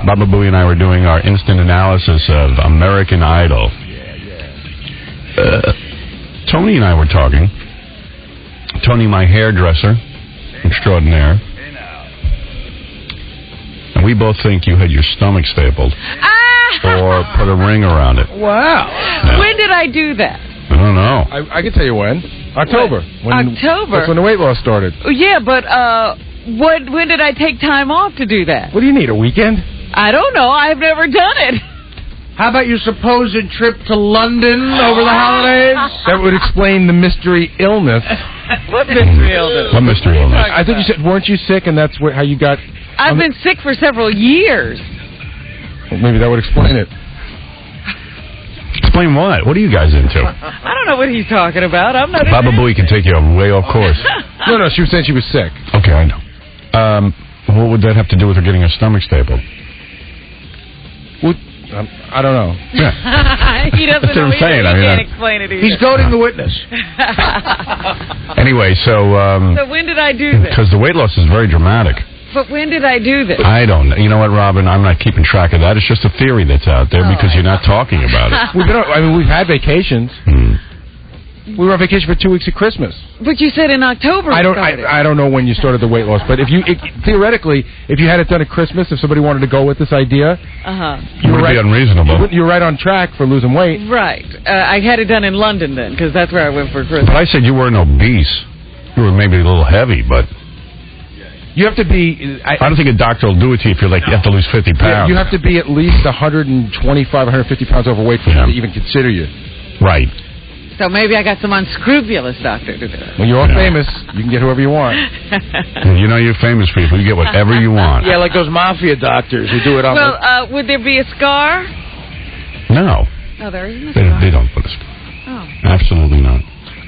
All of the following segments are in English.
Baba Booey and I were doing our instant analysis of American Idol. Tony and I were talking. Tony, my hairdresser extraordinaire. And we both think you had your stomach stapled. Or put a ring around it. Wow. Yeah. When did I do that? I don't know. I can tell you when. October. October? That's when the weight loss started. Yeah, but when did I take time off to do that? What do you need, a weekend? I don't know. I've never done it. How about your supposed trip to London over the holidays? That would explain the mystery illness. What mystery illness? What mystery illness? I thought you said, weren't you sick, and that's how you got... I've been sick for several years. Well, maybe that would explain it. Explain what? What are you guys into? I don't know what he's talking about. I'm not... Baba Booey can take you way off course. No, she was saying she was sick. Okay, I know. What would that have to do with her getting her stomach stapled? Well, I don't know. Yeah. He doesn't know either. saying. He can't explain it either. He's goading the witness. Anyway, so when did I do this? because the weight loss is very dramatic. But when did I do this? I don't know. You know what, Robin? I'm not keeping track of that. It's just a theory that's out there because you're not talking about it. We've had vacations. We were on vacation for 2 weeks at Christmas. But you said in October. I don't know when you started the weight loss, but theoretically, if you had it done at Christmas, if somebody wanted to go with this idea, you would be unreasonable. You're right on track for losing weight. Right. I had it done in London then, because that's where I went for Christmas. But I said you weren't obese. You were maybe a little heavy, but you have to be. I don't think a doctor will do it to you if you're like you have to lose 50 pounds. Yeah, you have to be at least 125, 150 pounds overweight for them to even consider you. Right. So maybe I got some unscrupulous doctor to do it. Well, you're all famous. You can get whoever you want. You know you're famous people. You get whatever you want. Yeah, like those mafia doctors who do it on would there be a scar? No. No, there isn't a scar. They don't put a scar. Oh. Absolutely not.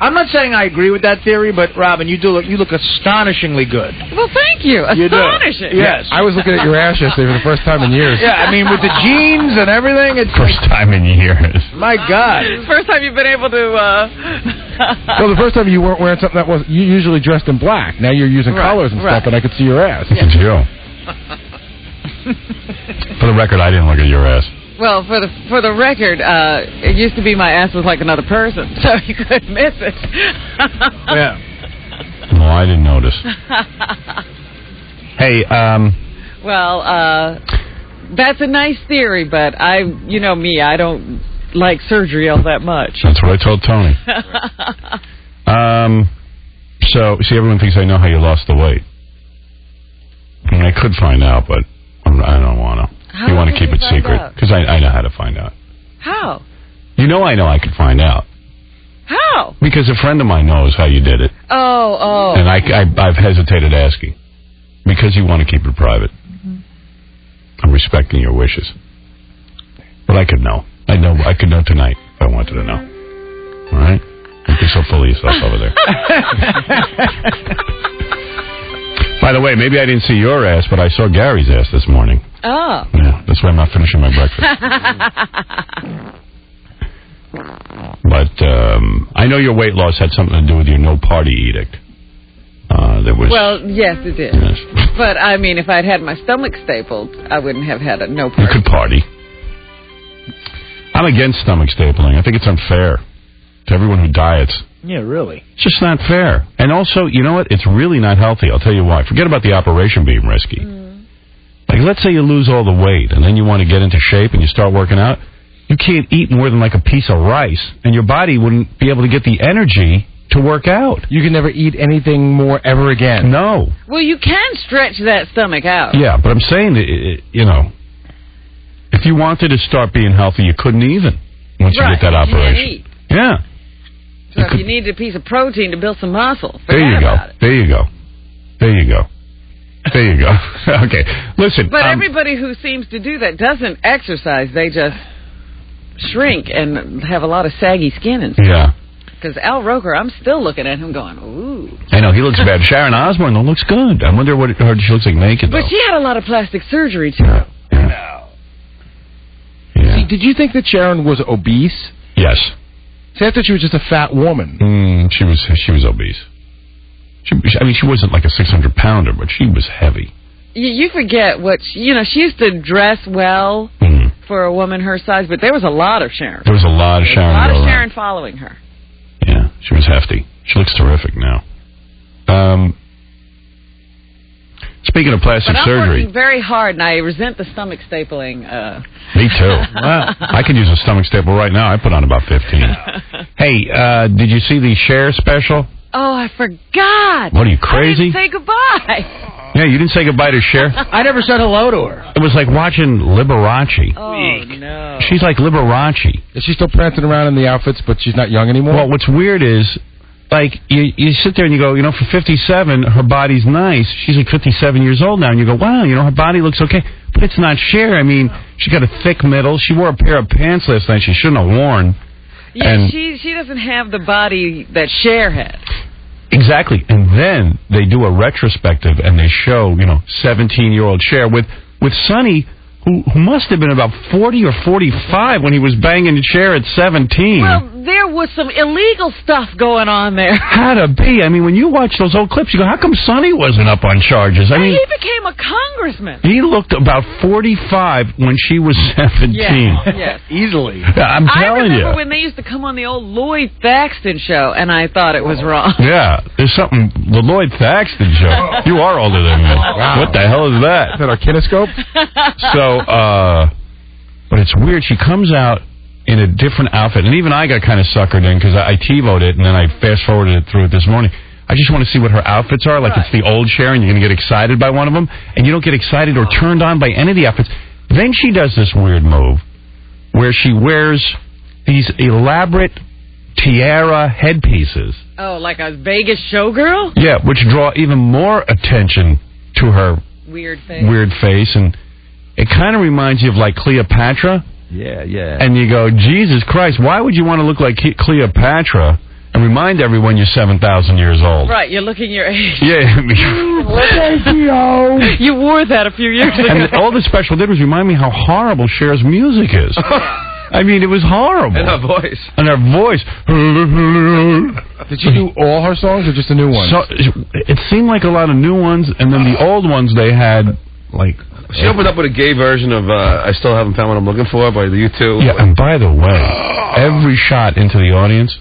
I'm not saying I agree with that theory, but Robin, you look astonishingly good. Well, thank you. You do. Astonishing. Yes. I was looking at your ass yesterday for the first time in years. Yeah, I mean, with the jeans and everything, it's First time in years. my God. First time you've been able to. Well, the first time you weren't wearing something that was you usually dressed in black. Now you're using colors and stuff, and I could see your ass. It's you. For the record, I didn't look at your ass. Well, for the record, it used to be my ass was like another person, so you couldn't miss it. Yeah. No, I didn't notice. Hey, Well, that's a nice theory, but you know me, I don't like surgery all that much. That's what I told Tony. So, see, everyone thinks I know how you lost the weight. I mean, I could find out, but I don't want to. You want to keep it secret? Because I know how to find out. How? You know I could find out. How? Because a friend of mine knows how you did it. Oh. And I've hesitated asking. Because you want to keep it private. I'm respecting your wishes. But I could know. I could know tonight if I wanted to know. All right? Don't be so full of yourself over there. By the way, maybe I didn't see your ass, but I saw Gary's ass this morning. Oh. Yeah, that's why I'm not finishing my breakfast. But I know your weight loss had something to do with your no party edict. Well, yes, it did. Yes. But, I mean, if I'd had my stomach stapled, I wouldn't have had a no party. You could party. I'm against stomach stapling. I think it's unfair to everyone who diets. Yeah, really. It's just not fair. And also, you know what? It's really not healthy. I'll tell you why. Forget about the operation being risky. Like, let's say you lose all the weight, and then you want to get into shape and you start working out. You can't eat more than like a piece of rice, and your body wouldn't be able to get the energy to work out. You can never eat anything more ever again. No. Well, you can stretch that stomach out. Yeah, but I'm saying that, if you wanted to start being healthy, you couldn't even once you get that operation. You can't eat. Yeah. So if you needed a piece of protein to build some muscle, There you go. about it. There you go. Okay. Listen. But everybody who seems to do that doesn't exercise. They just shrink and have a lot of saggy skin and stuff. Yeah. Because Al Roker, I'm still looking at him going, ooh. I know, he looks bad. Sharon Osbourne, though, looks good. I wonder what she looks like naked, though. But she had a lot of plastic surgery, too. Yeah. See, did you think that Sharon was obese? Yes. See, I thought she was just a fat woman. She was obese. She wasn't like a 600-pounder, but she was heavy. You forget what she used to dress well for a woman her size, but there was a lot of Sharon. There was a lot of Sharon. A lot of Sharon following her. Yeah, she was hefty. She looks terrific now. Speaking of plastic I'm surgery, working very hard, and I resent the stomach stapling. Me too. Wow. I could use a stomach staple right now. I put on about 15. Hey, did you see the Cher special? Oh, I forgot. What, are you crazy? I didn't say goodbye. Yeah, you didn't say goodbye to Cher? I never said hello to her. It was like watching Liberace. Oh, no. She's like Liberace. Is she still prancing around in the outfits, but she's not young anymore? Well, what's weird is, like, you sit there and you go, for 57, her body's nice. She's like 57 years old now, and you go, wow, her body looks okay. But it's not Cher. I mean, she's got a thick middle. She wore a pair of pants last night she shouldn't have worn. Yeah, and she doesn't have the body that Cher had. Exactly. And then they do a retrospective, and they show, 17-year-old Cher with Sonny, who must have been about 40 or 45 when he was banging Cher at 17. Well, there was some illegal stuff going on there. Had to be. I mean, when you watch those old clips, you go, how come Sonny wasn't up on charges? I mean, he became a congressman. He looked about 45 when she was 17. Yes. Easily. I'm telling you. I remember when they used to come on the old Lloyd Thaxton show, and I thought it was wrong. Yeah, there's something, the Lloyd Thaxton show. You are older than me. Wow. What the hell is that? Is that our kinescope? So, but it's weird. She comes out in a different outfit, and even I got kind of suckered in because I TiVoed it, and then I fast-forwarded it through it this morning. I just want to see what her outfits are. Like, it's the old Cher, and you're going to get excited by one of them, and you don't get excited or turned on by any of the outfits. Then she does this weird move where she wears these elaborate tiara headpieces. Oh, like a Vegas showgirl? Yeah, which draw even more attention to her weird face, and it kind of reminds you of, like, Cleopatra. Yeah. And you go, Jesus Christ, why would you want to look like Cleopatra and remind everyone you're 7,000 years old? Right, you're looking your age. Yeah. You wore that a few years ago. And all the special did was remind me how horrible Cher's music is. I mean, it was horrible. And her voice. Did she do all her songs or just the new ones? So, it seemed like a lot of new ones, and then the old ones they had, like... She opened up with a gay version of I Still Haven't Found What I'm Looking For by the U2. Yeah, and by the way, every shot into the audience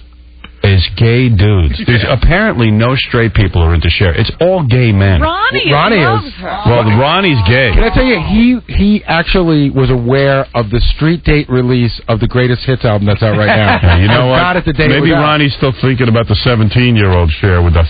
is gay dudes. There's apparently no straight people who are into Cher. It's all gay men. Ronnie loves her. Well, Ronnie's gay. Can I tell you, he actually was aware of the street date release of the Greatest Hits album that's out right now. Yeah, you know what? Got it the day Maybe Ronnie's still thinking about the 17-year-old Cher with the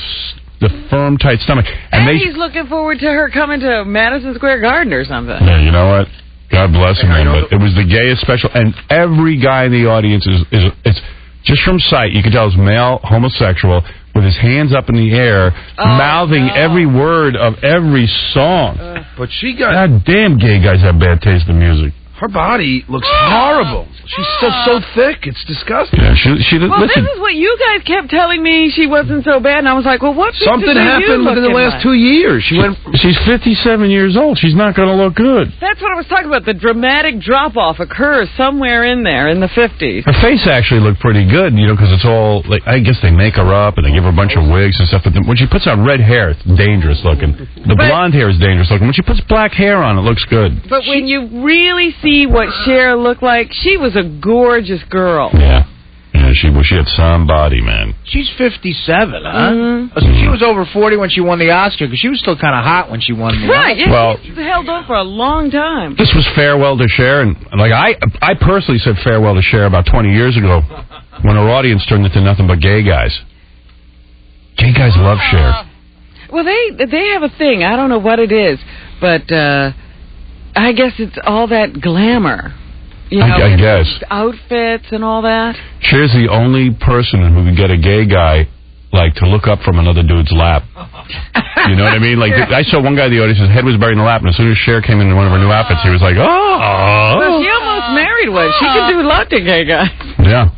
firm, tight stomach. And he's looking forward to her coming to Madison Square Garden or something. Yeah, you know what? God bless him, man. But it was the gayest special, and every guy in the audience it's just from sight, you can tell it's male, homosexual, with his hands up in the air, mouthing every word of every song. But she got... God damn, gay guys have bad taste in music. Her body looks horrible. She's so thick. It's disgusting. Yeah, she well, listen. this is what you guys kept telling me she wasn't so bad, and I was like, well, what something happened within the last 2 years. She's 57 years old. She's not going to look good. That's what I was talking about. The dramatic drop-off occurs somewhere in there in the 50s. Her face actually looked pretty good, because it's all, like, I guess they make her up and they give her a bunch of wigs and stuff, but when she puts on red hair, it's dangerous looking. The blonde hair is dangerous looking. When she puts black hair on, it looks good. But when you really see what Cher looked like, she was a gorgeous girl. Yeah, she had some body, man. She's 57, huh? Mm-hmm. So she was over 40 when she won the Oscar, because she was still kind of hot when she won the Oscar. Right, yeah, she held on for a long time. This was Farewell to Cher, and like I personally said Farewell to Cher about 20 years ago when her audience turned into nothing but gay guys. Gay guys love Cher. Well, they have a thing. I don't know what it is, but I guess it's all that glamour. I guess. Outfits and all that. Cher's the only person who can get a gay guy, like, to look up from another dude's lap. You know what I mean? Like, I saw one guy in the audience, his head was buried in the lap, and as soon as Cher came in one of her new outfits, he was like, oh! Well, she almost married one. She could do a lot to gay guys. Yeah.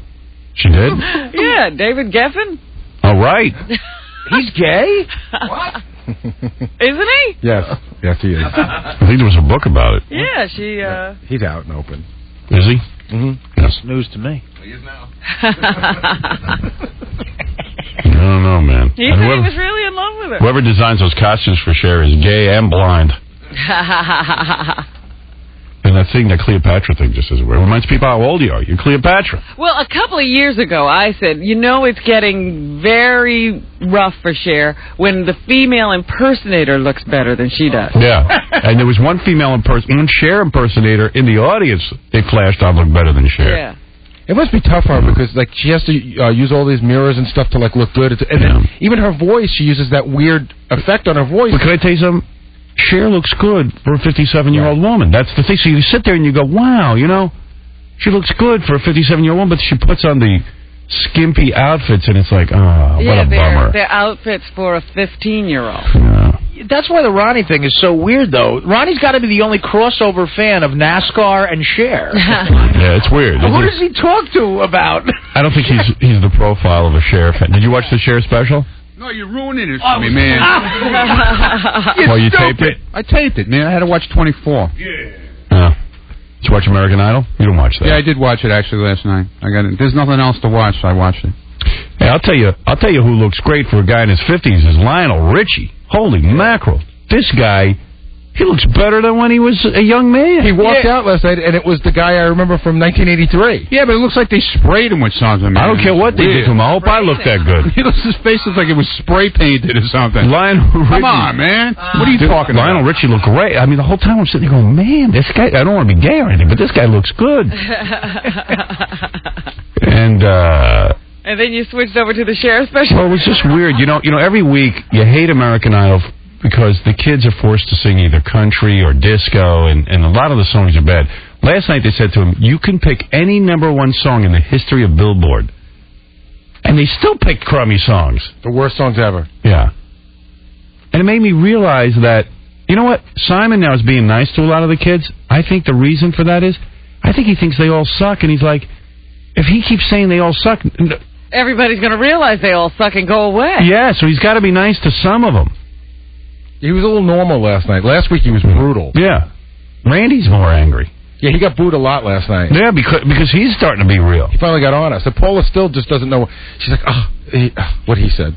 She did? Yeah, David Geffen. Oh, right. He's gay? What? Isn't he? Yes, he is. I think there was a book about it. Yeah, she... He's out and open. Is he? Mm-hmm. Yes. News to me. He is now. I don't know, man. He said he was really in love with her. Whoever designs those costumes for Cher is gay and blind. And that thing, that Cleopatra thing, just isn't weird. It reminds people how old you are. You're Cleopatra. Well, a couple of years ago, I said, it's getting very rough for Cher when the female impersonator looks better than she does. Yeah. And there was one one Cher impersonator in the audience they flashed on looked better than Cher. Yeah. It must be tough for her because she has to use all these mirrors and stuff to look good. And then even her voice, she uses that weird effect on her voice. But can I tell you something? Cher looks good for a 57-year-old woman. That's the thing. So you sit there and you go, wow, she looks good for a 57-year-old woman, but she puts on the skimpy outfits, and it's like, what a bummer. They're outfits for a 15-year-old. Yeah. That's why the Ronnie thing is so weird, though. Ronnie's got to be the only crossover fan of NASCAR and Cher. Yeah, it's weird. Who does he talk to about? I don't think he's the profile of a Cher fan. Did you watch the Cher special? No, you're ruining it for me, man. You taped it? I taped it, man. I had to watch 24. Yeah. Did you watch American Idol? You didn't watch that. Yeah, I did watch it actually last night. There's nothing else to watch, so I watched it. Hey, I'll tell you who looks great for a guy in his 50s is Lionel Richie. Holy mackerel. This guy, he looks better than when he was a young man. He walked out last night, and it was the guy I remember from 1983. Yeah, but it looks like they sprayed him with something, man. I don't care what they did to him. I hope I look that good. His face looks like it was spray painted or something. Lionel Richie. Come on, man. What are you talking about? Lionel Richie looked great. I mean, the whole time I'm sitting there going, man, this guy, I don't want to be gay or anything, but this guy looks good. And then you switched over to the Cher special. Well, it was just weird. Every week you hate American Idol because the kids are forced to sing either country or disco, and a lot of the songs are bad. Last night they said to him, you can pick any #1 song in the history of Billboard. And they still picked crummy songs. The worst songs ever. Yeah. And it made me realize that, you know what? Simon now is being nice to a lot of the kids. I think the reason for that is, I think he thinks they all suck, and he's like, if he keeps saying they all suck... Everybody's going to realize they all suck and go away. Yeah, so he's got to be nice to some of them. He was a little normal last night. Last week he was brutal. Yeah. Randy's more angry. Yeah, he got booed a lot last night. Yeah, because he's starting to be real. He finally got honest. And Paula still just doesn't know. She's like, what he said.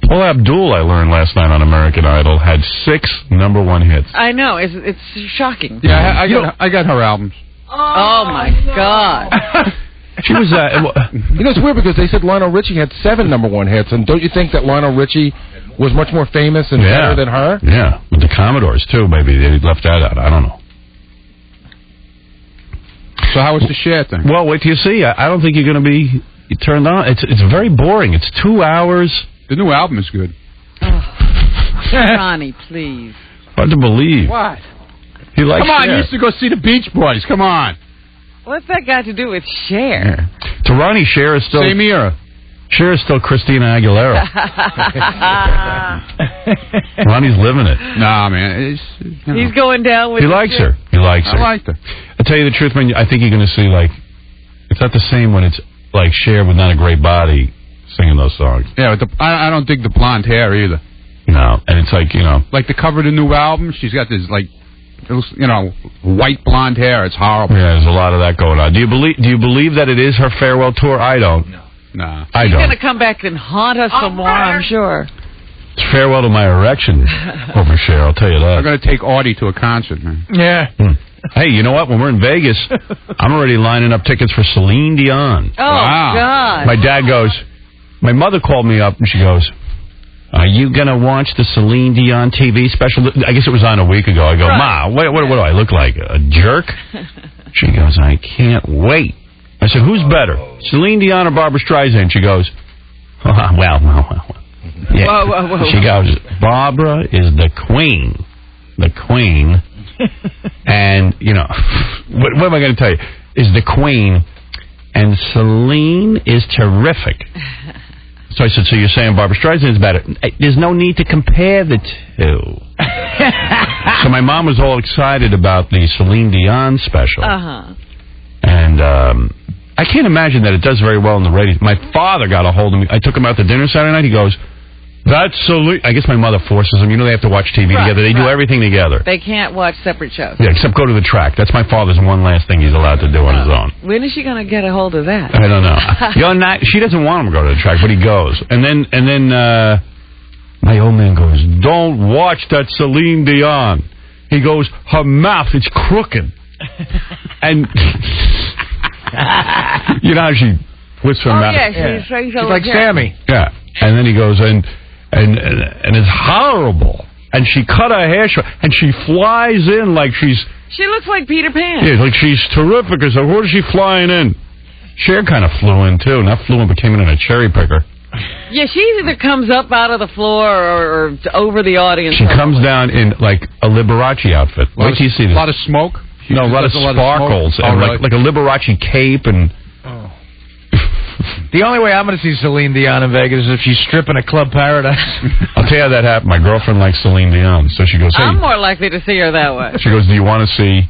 Paula Abdul, I learned last night on American Idol, had 6 number-1 hits. I know. It's shocking. Yeah, I got her albums. Oh, my God. She was, it's weird because they said Lionel Richie had 7 #1 hits, and don't you think that Lionel Richie was much more famous and better than her? Yeah, with the Commodores, too. Maybe they left that out. I don't know. So how was the Cher thing? Well, wait till you see. I don't think you're going to be turned on. It's very boring. It's 2 hours. The new album is good. Oh. Ronnie, please. Hard to believe. What? He likes Come on, Cher. you used to go see the Beach Boys. Come on. What's that got to do with Cher? Yeah. To Ronnie, Cher is still... Same era. Cher is still Christina Aguilera. Ronnie's living it. Nah, man. He's going down with He likes her. He likes her. I liked her. I'll tell you the truth, man. I think you're going to see, it's not the same when it's, Cher with not a great body singing those songs. Yeah, but I don't dig the blonde hair either. No, and it's Like the cover of the new album, she's got this, white blonde hair. It's horrible. Yeah, there's a lot of that going on. Do you believe that it is her farewell tour? I don't. No. I don't. She's going to come back and haunt us some more, I'm sure. It's farewell to my erection over Cher, I'll tell you that. I'm going to take Audie to a concert, man. Yeah. Hey, you know what? When we're in Vegas, I'm already lining up tickets for Celine Dion. Oh, wow. God. My dad goes, my mother called me up and she goes, are you going to watch the Celine Dion TV special? I guess it was on a week ago. I go, Ma, what do I look like? A jerk? She goes, I can't wait. I said, who's better, Celine Dion or Barbra Streisand? She goes, well. Yeah. Whoa. She goes, Barbara is the queen. The queen. And, what am I going to tell you? Is the queen. And Celine is terrific. So I said, so you're saying Barbra Streisand is better? There's no need to compare the two. So my mom was all excited about the Celine Dion special. Uh-huh. And I can't imagine that it does very well in the ratings. My father got a hold of me. I took him out to dinner Saturday night. He goes, that's Celine. I guess my mother forces them. They have to watch TV together. They do everything together. They can't watch separate shows. Yeah, except go to the track. That's my father's one last thing he's allowed to do on his own. When is she going to get a hold of that? I don't know. She doesn't want him to go to the track, but he goes. And then My old man goes, don't watch that Celine Dion. He goes, her mouth is crooked. And you know how she whips her mouth? Yeah, she's like Sammy. Yeah. And then he goes, and it's horrible. And she cut her hair short, and she flies in like she's... She looks like Peter Pan. Yeah, like she's terrific. I said, where is she flying in? Cher kind of flew in, too. Not flew in, but came in a cherry picker. Yeah, she either comes up out of the floor or over the audience. She comes down in, like, a Liberace outfit. Wait till you see this. A lot of smoke? No, a lot of sparkles. And like a Liberace cape and... The only way I'm going to see Celine Dion in Vegas is if she's stripping at Club Paradise. I'll tell you how that happened. My girlfriend likes Celine Dion, so she goes, hey... I'm more likely to see her that way. She goes, do you want to see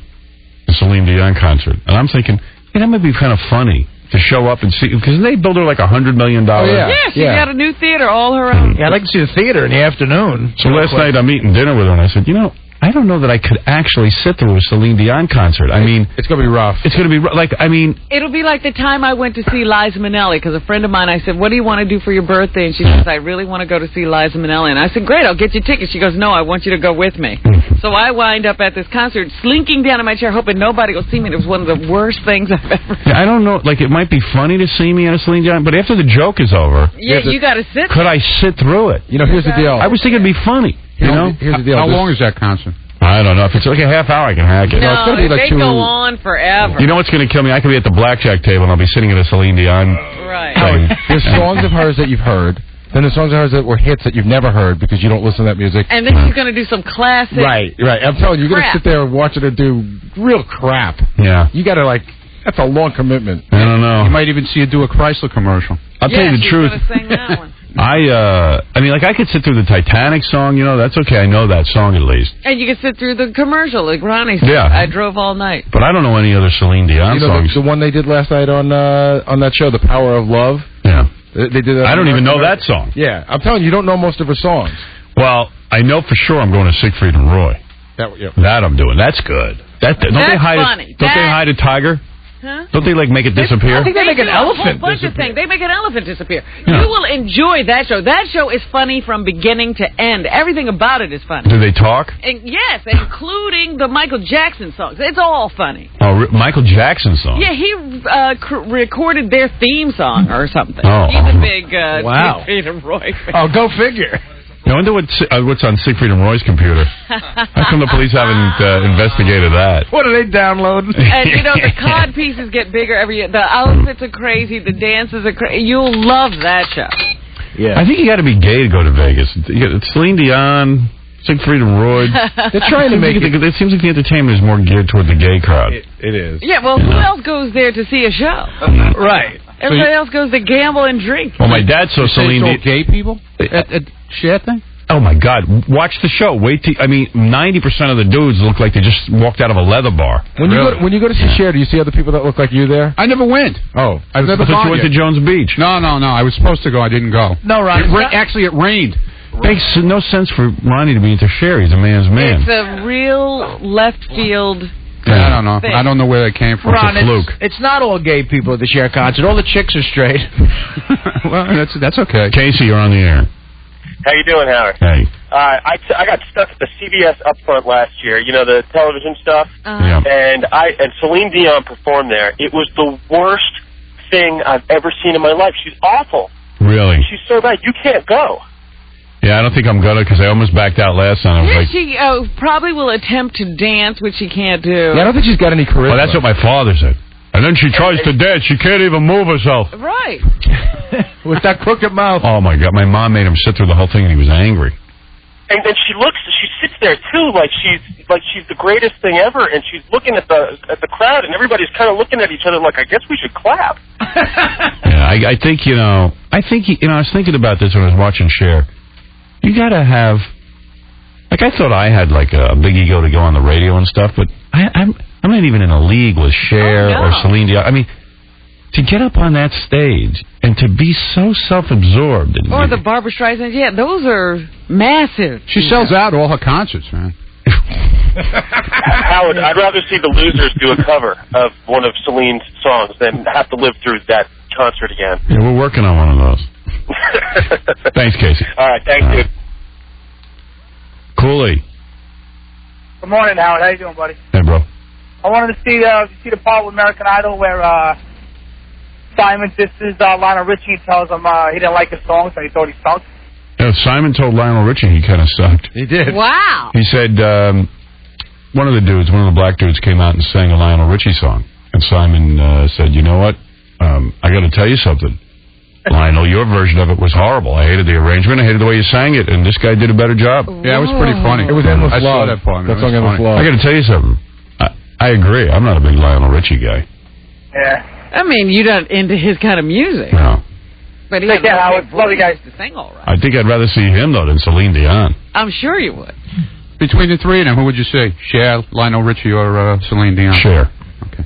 the Celine Dion concert? And I'm thinking, hey, that might be kind of funny to show up and see... Because they build her like $100 million. Oh, yeah. Yeah, she's got a new theater all her own. Yeah, I'd like to see the theater in the afternoon. So last night I'm eating dinner with her, and I said, you know... I don't know that I could actually sit through a Celine Dion concert. I mean... It's going to be rough. It's going to be, like, I mean... It'll be like the time I went to see Liza Minnelli, because a friend of mine, I said, what do you want to do for your birthday? And she says, I really want to go to see Liza Minnelli. And I said, great, I'll get you tickets. She goes, no, I want you to go with me. So I wind up at this concert, slinking down in my chair, hoping nobody will see me. It was one of the worst things I've ever seen. I don't know, like, it might be funny to see me at a Celine Dion, but after the joke is over... Yeah, you got to sit Could I sit through it? You know, here's the deal. I was thinking it'd be funny, you know? Here's the deal. How long is that concert? I don't know. If it's like a half hour, I can hack it. No, it's gonna be like they go on forever. You know what's going to kill me? I could be at the blackjack table, and I'll be sitting at a Celine Dion Right. thing. There's songs of hers that you've heard. Then there's songs of hers that were hits that you've never heard because you don't listen to that music. And then she's going to do some classic. Right. I'm telling you, you're going to sit there watching her do real crap. Yeah. You got to, like, that's a long commitment. I don't know. You might even see her do a Chrysler commercial. I'll tell you the she's truth. going to sing that one. I mean, like, I could sit through the Titanic song, you know, that's okay. I know that song at least. And you can sit through the commercial, like Ronnie said. Yeah. I drove all night. But I don't know any other Celine Dion You know, songs. the one they did last night on that show, The Power of Love? Yeah. They did that. I don't even know that song. Yeah. I'm telling you, you don't know most of her songs. Well, I know for sure I'm going to Siegfried and Roy. That I'm doing. That's good. Don't they hide a tiger? Huh? Don't they, like, make it disappear? I think they make an elephant a whole bunch of disappear. things. They make an elephant disappear. Yeah. You will enjoy that show. That show is funny from beginning to end. Everything about it is funny. Do they talk? And yes, including the Michael Jackson songs. It's all funny. Oh, Michael Jackson song. Yeah, he recorded their theme song or something. Oh. He's a big Wow. Siegfried and Roy fan. Oh, go figure. I wonder what's on Siegfried and Roy's computer. How come the police haven't investigated that? What are they downloading? And, you know, the cod pieces get bigger every year. The outfits are crazy. The dances are crazy. You'll love that show. Yeah. I think you got to be gay to go to Vegas. Celine Dion, Siegfried and Roy. They're trying to make it. It seems like the entertainment is more geared toward the gay crowd. It is. Yeah, well, who else goes there to see a show? Right. Everybody else goes to gamble and drink. Well, my dad saw Celine Say Dion. it's all gay people at Cher thing? Oh, my God. Watch the show. 90% of the dudes look like they just walked out of a leather bar. When you go to see Cher, do you see other people that look like you there? I never went. Oh. I've never I thought gone you went yet. to Jones Beach. No. I was supposed to go. I didn't go. No, Ronnie. Actually, it rained. Makes no sense for Ronnie to be into Cher. He's a man's man. It's a real left field. I don't know. thing. I don't know where they came from. Ron, It's a fluke. it's not all gay people at the Cher concert. All the chicks are straight. Well, that's okay. Casey, you're on the air. How you doing, Howard? Hey. I got stuck at the CBS Upfront last year. You know, the television stuff. Yeah. And Celine Dion performed there. It was the worst thing I've ever seen in my life. She's awful. Really? She's so bad. You can't go. Yeah, I don't think I'm gonna, because I almost backed out last time. I was Yeah, like, she probably will attempt to dance, which she can't do. Yeah, I don't think she's got any charisma. well, that's what my father said. And then she tries to dance. She can't even move herself. Right. With that crooked mouth. Oh, my God. My mom made him sit through the whole thing, and he was angry. And then she sits there too, like she's the greatest thing ever, and she's looking at the crowd, and everybody's kind of looking at each other like, I guess we should clap. Yeah, I think, I was thinking about this when I was watching Cher. You got to have, like, I thought I had, like, a big ego to go on the radio and stuff, but I'm not even in a league with Cher or Celine Dion. I mean, to get up on that stage and to be so self-absorbed. Or the Barbra Streisand. Yeah, those are massive. She sells out all her concerts, man. Howard, I'd rather see the Losers do a cover of one of Celine's songs than have to live through that concert again. Yeah, we're working on one of those. Thanks, Casey. All right, thanks, dude. Cooley. Good morning, Howard. How you doing, buddy? Hey, bro. I wanted to see the part with American Idol where Simon disses Lionel Richie and tells him he didn't like his songs and he thought he stunk. Yeah, Simon told Lionel Richie he kind of sucked. He did. Wow. He said one of the black dudes came out and sang a Lionel Richie song. And Simon said, you know what? I got to tell you something. Lionel, your version of it was horrible. I hated the arrangement. I hated the way you sang it. And this guy did a better job. Yeah, it was pretty funny. It was Endless I saw Love. that part. That song Endless Love. I got to tell you something. I agree. I'm not a big Lionel Richie guy. Yeah. I mean, you're not into his kind of music. No. But he Take had care, a Howard. big Love you voice guys. to sing all right. I think I'd rather see him, though, than Celine Dion. I'm sure you would. Between the three of them, who would you say? Cher, Lionel Richie, or Celine Dion? Cher. Okay.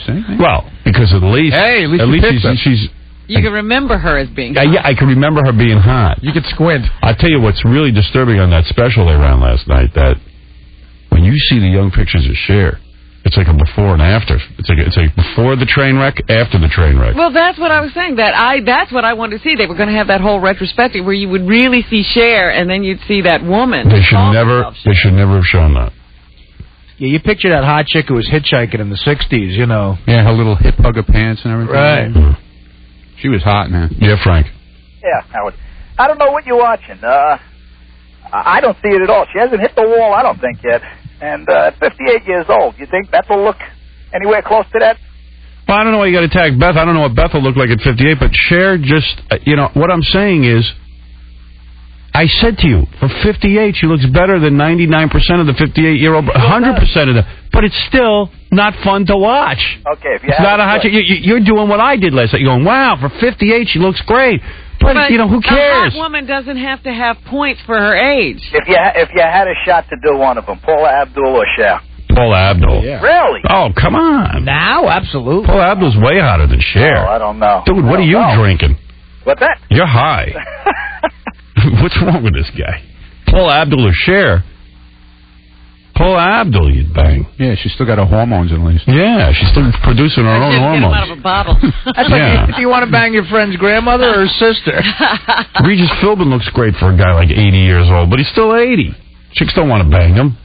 Same. Well, because at least she's You can remember her as being yeah, I can remember her being hot. You could squint. I'll tell you what's really disturbing on that special they ran last night, that when you see the young pictures of Cher, it's like a before and after. It's like before the train wreck, after the train wreck. Well, that's what I was saying. That's what I wanted to see. They were going to have that whole retrospective where you would really see Cher, and then you'd see that woman. They should never have shown that. Yeah, you picture that hot chick who was hitchhiking in the 60s, you know. Yeah, her little hip hugger pants and everything. Right. Mm-hmm. She was hot, man. Yeah, Frank. Yeah, Howard. I don't know what you're watching. I don't see it at all. She hasn't hit the wall, I don't think, yet. And at 58 years old, you think Beth will look anywhere close to that? Well, I don't know why you got to attack Beth. I don't know what Beth will look like at 58, but Cher just, what I'm saying is, I said to you, for 58, she looks better than 99% of the 58-year-old, 100% of them. But it's still not fun to watch. Okay, if you it's not a hot chick. You're doing what I did last night. You're going, wow, for 58, she looks great. But who cares? A hot woman doesn't have to have points for her age. If you had a shot to do one of them, Paula Abdul or Cher? Paula Abdul. Yeah. Really? Oh, come on. Now, absolutely. Paula Abdul's way hotter than Cher. Oh, I don't know. Dude, what are you drinking? What's that? You're high. What's wrong with this guy? Paula Abdul or Cher? Paula Abdul, you'd bang. Yeah, she's still got her hormones at least. Yeah, she's still producing her own hormones. Get them out of a bottle. That's like, do you want to bang your friend's grandmother or sister? Regis Philbin looks great for a guy like 80 years old, but he's still 80. Chicks don't want to bang him.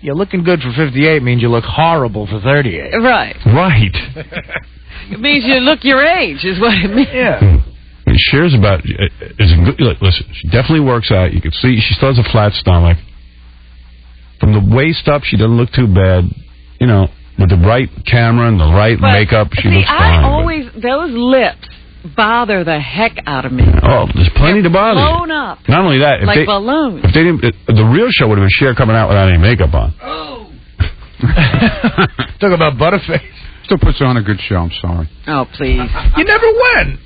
Yeah, looking good for 58 means you look horrible for 38. Right. Right. It means you look your age, is what it means. Yeah. I mean, Cher's about... Listen, she definitely works out. You can see she still has a flat stomach. From the waist up, she doesn't look too bad. With the right camera and the right makeup, she looks fine. Those lips bother the heck out of me. Oh, there's plenty to bother you. Blown up. Not only that, like balloons. If they didn't, the real show would have been Cher coming out without any makeup on. Oh. Talk about Butterface. Still puts on a good show. I'm sorry. Oh, please. You never win.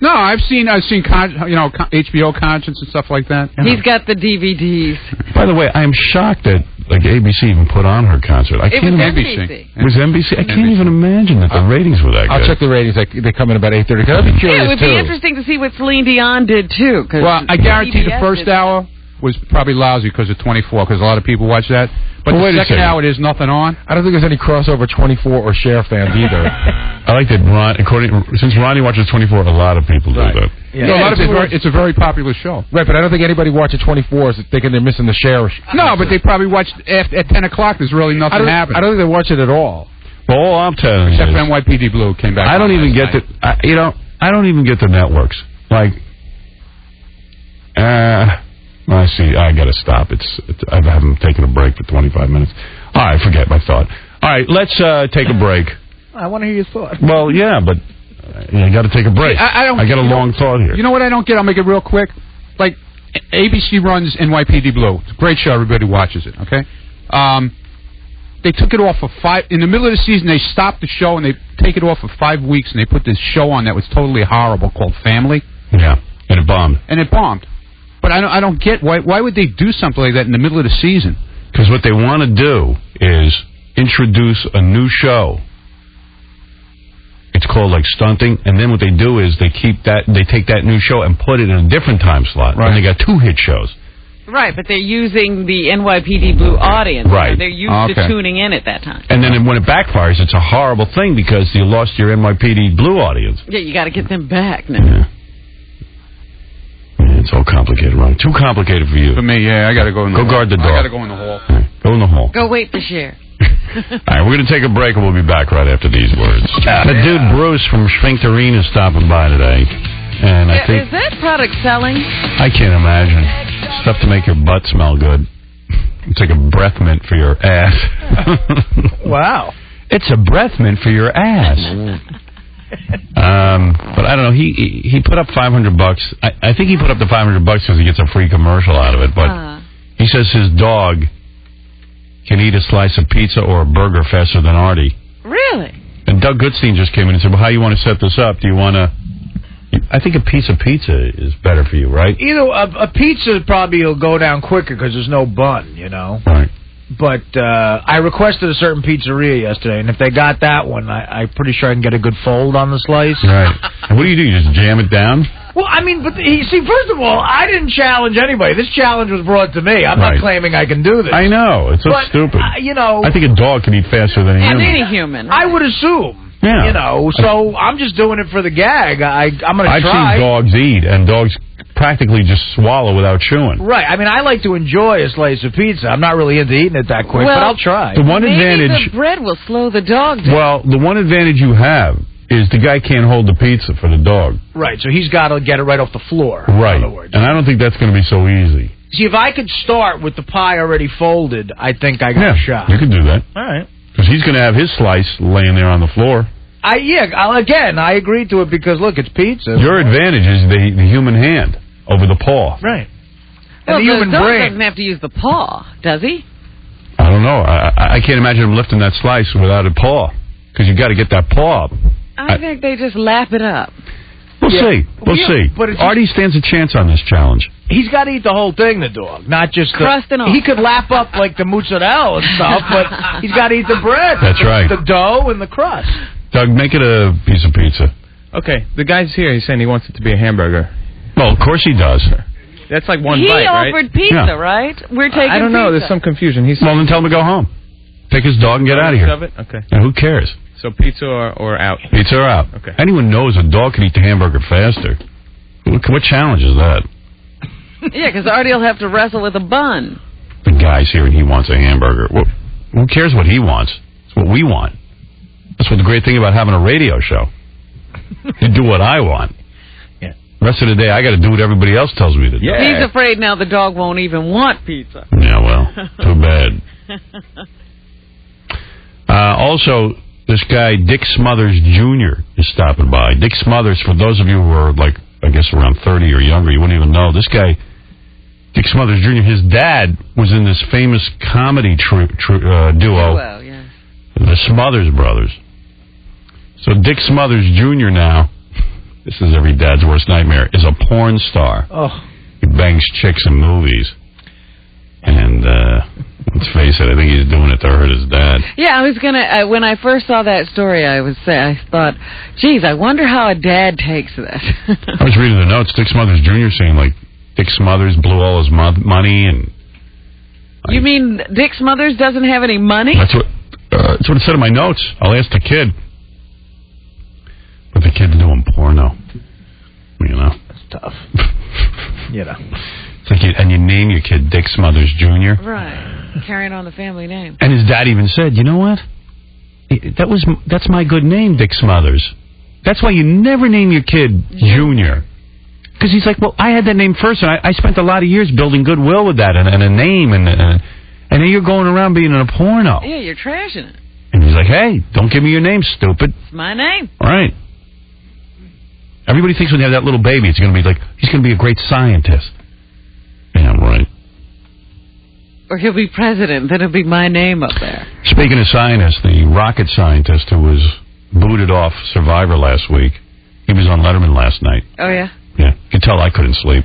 No, I've seen HBO Conscience and stuff like that. He's got the DVDs. By the way, I am shocked that ABC even put on her concert. It was NBC. It was NBC. I can't even imagine that the ratings were that good. I'll check the ratings. They come in about 8:30. I'd be curious, it would be interesting to see what Celine Dion did, too. Well, I guarantee the first hour was probably lousy because of 24, because a lot of people watch that. But the second hour, there's nothing on. I don't think there's any crossover 24 or Cher fans either. I like that since Ronnie watches 24, a lot of people do that. Yeah, a lot of people. It's a very popular show. Right, but I don't think anybody watches 24 thinking they're missing the Cher. No, but they probably watch at 10 o'clock. There's really nothing happening. I don't think they watch it at all. Well, all I'm telling you except for NYPD Blue came back. I don't even get the. I don't even get the networks. Like, I see. I got to stop. I haven't taken a break for 25 minutes. All right, forget my thought. All right, let's take a break. I want to hear your thought. Well, yeah, but you got to take a break. See, I got a long thought here. You know what I don't get? I'll make it real quick. Like, ABC runs NYPD Blue. It's a great show. Everybody watches it, okay? They took it off for in the middle of the season, they stopped the show, and they take it off for 5 weeks, and they put this show on that was totally horrible called Family. Yeah, and it bombed. But I don't get why would they do something like that in the middle of the season? Because what they want to do is introduce a new show. It's called like stunting, and then what they do is they take that new show and put it in a different time slot. Right. And they got 2 hit shows. Right, but they're using the NYPD Blue audience. Right. They're used to tuning in at that time. And then when it backfires, it's a horrible thing because you lost your NYPD Blue audience. Yeah, you got to get them back now. Yeah. It's all complicated, Ron. Too complicated for you. For me, yeah, I got to go in the hall. Go guard the dog. I got to go in the hall. Go in the hall. Go wait for Cher. All right, we're going to take a break, and we'll be back right after these words. The dude Bruce from Sphincterine is stopping by today. And I think... Is that product selling? I can't imagine. Stuff to make your butt smell good. It's like a breath mint for your ass. Wow. It's a breath mint for your ass. But I don't know. He put up $500. I think he put up the $500 because he gets a free commercial out of it. But he says his dog can eat a slice of pizza or a burger faster than Artie. Really? And Doug Goodstein just came in and said, well, how you want to set this up? Do you want to... I think a piece of pizza is better for you, right? Either a pizza probably will go down quicker because there's no bun, you know. Right. But I requested a certain pizzeria yesterday, and if they got that one, I'm pretty sure I can get a good fold on the slice. Right. And what do? You just jam it down? Well, I mean, but see, first of all, I didn't challenge anybody. This challenge was brought to me. I'm not claiming I can do this. I know. It's so stupid. You know, I think a dog can eat faster than a human. Any human. Right? I would assume. Yeah. You know, so I'm just doing it for the gag. I'm going to try. I've seen dogs eat, and dogs practically just swallow without chewing. Right. I mean, I like to enjoy a slice of pizza. I'm not really into eating it that quick, but I'll try. The one Maybe advantage... the bread will slow the dog down. Well, the one advantage you have is the guy can't hold the pizza for the dog. Right, so he's got to get it right off the floor. Right. In other words. And I don't think that's going to be so easy. See, if I could start with the pie already folded, I think I got a shot. You could do that. All right. Because he's going to have his slice laying there on the floor. I agreed to it because, look, it's pizza. Your advantage is the human hand over the paw. Right. Well, And the human dog brain. doesn't have to use the paw, does he? I don't know. I can't imagine him lifting that slice without a paw. Because you got to get that paw up. I think they just lap it up. We'll see. We'll see. But Artie stands a chance on this challenge. He's got to eat the whole thing, the dog, not just crust and all. He could lap up like the mozzarella and stuff, but he's got to eat the bread. That's right. The dough and the crust. Doug, make it a piece of pizza. Okay, the guy's here. He's saying he wants it to be a hamburger. Well, of course he does. That's like one He bite, right? offered pizza, right? We're taking I don't know. pizza. There's some confusion. Well, then tell him to go home. Take his dog and get out of here. Shove it? Okay. Now, who cares? So pizza or out? Pizza or out. Okay. Anyone knows a dog can eat the hamburger faster. What challenge is that? Yeah, because Artie will have to wrestle with a bun. The guy's here and he wants a hamburger. Well, who cares what he wants? It's what we want. That's what the great thing about having a radio show. You do what I want. Yeah. The rest of the day, I got to do what everybody else tells me to do. Yeah. He's afraid now the dog won't even want pizza. Yeah, well, too bad. Also, this guy, Dick Smothers Jr., is stopping by. Dick Smothers, for those of you who are, like, I guess around 30 or younger, you wouldn't even know. This guy, Dick Smothers Jr., his dad was in this famous comedy duo, Yeah. the Smothers Brothers. So Dick Smothers Jr. now, this is every dad's worst nightmare, is a porn star. Oh. He bangs chicks in movies. And let's face it, I think he's doing it to hurt his dad. Yeah, I was gonna. When I first saw that story, I thought, geez, I wonder how a dad takes this. I was reading the notes. Dick Smothers Jr. saying, like, Dick Smothers blew all his money, and You mean Dick Smothers doesn't have any money? that's what it said in my notes. I'll ask the kid. But the kid's doing porno. You know. That's tough. You know. It's like and you name your kid Dick Smothers Jr. Right. Carrying on the family name. And his dad even said, you know what? That's my good name, Dick Smothers. That's why you never name your kid Junior. Because he's like, well, I had that name first, and I spent a lot of years building goodwill with that, and a name, and then you're going around being in a porno. Yeah, you're trashing it. And he's like, hey, don't give me your name, stupid. It's my name. All right. Everybody thinks when they have that little baby, it's going to be like, he's going to be a great scientist. Yeah, right. Or he'll be president, then it'll be my name up there. Speaking of scientists, the rocket scientist who was booted off Survivor last week, he was on Letterman last night. Oh, yeah? Yeah, you can tell I couldn't sleep.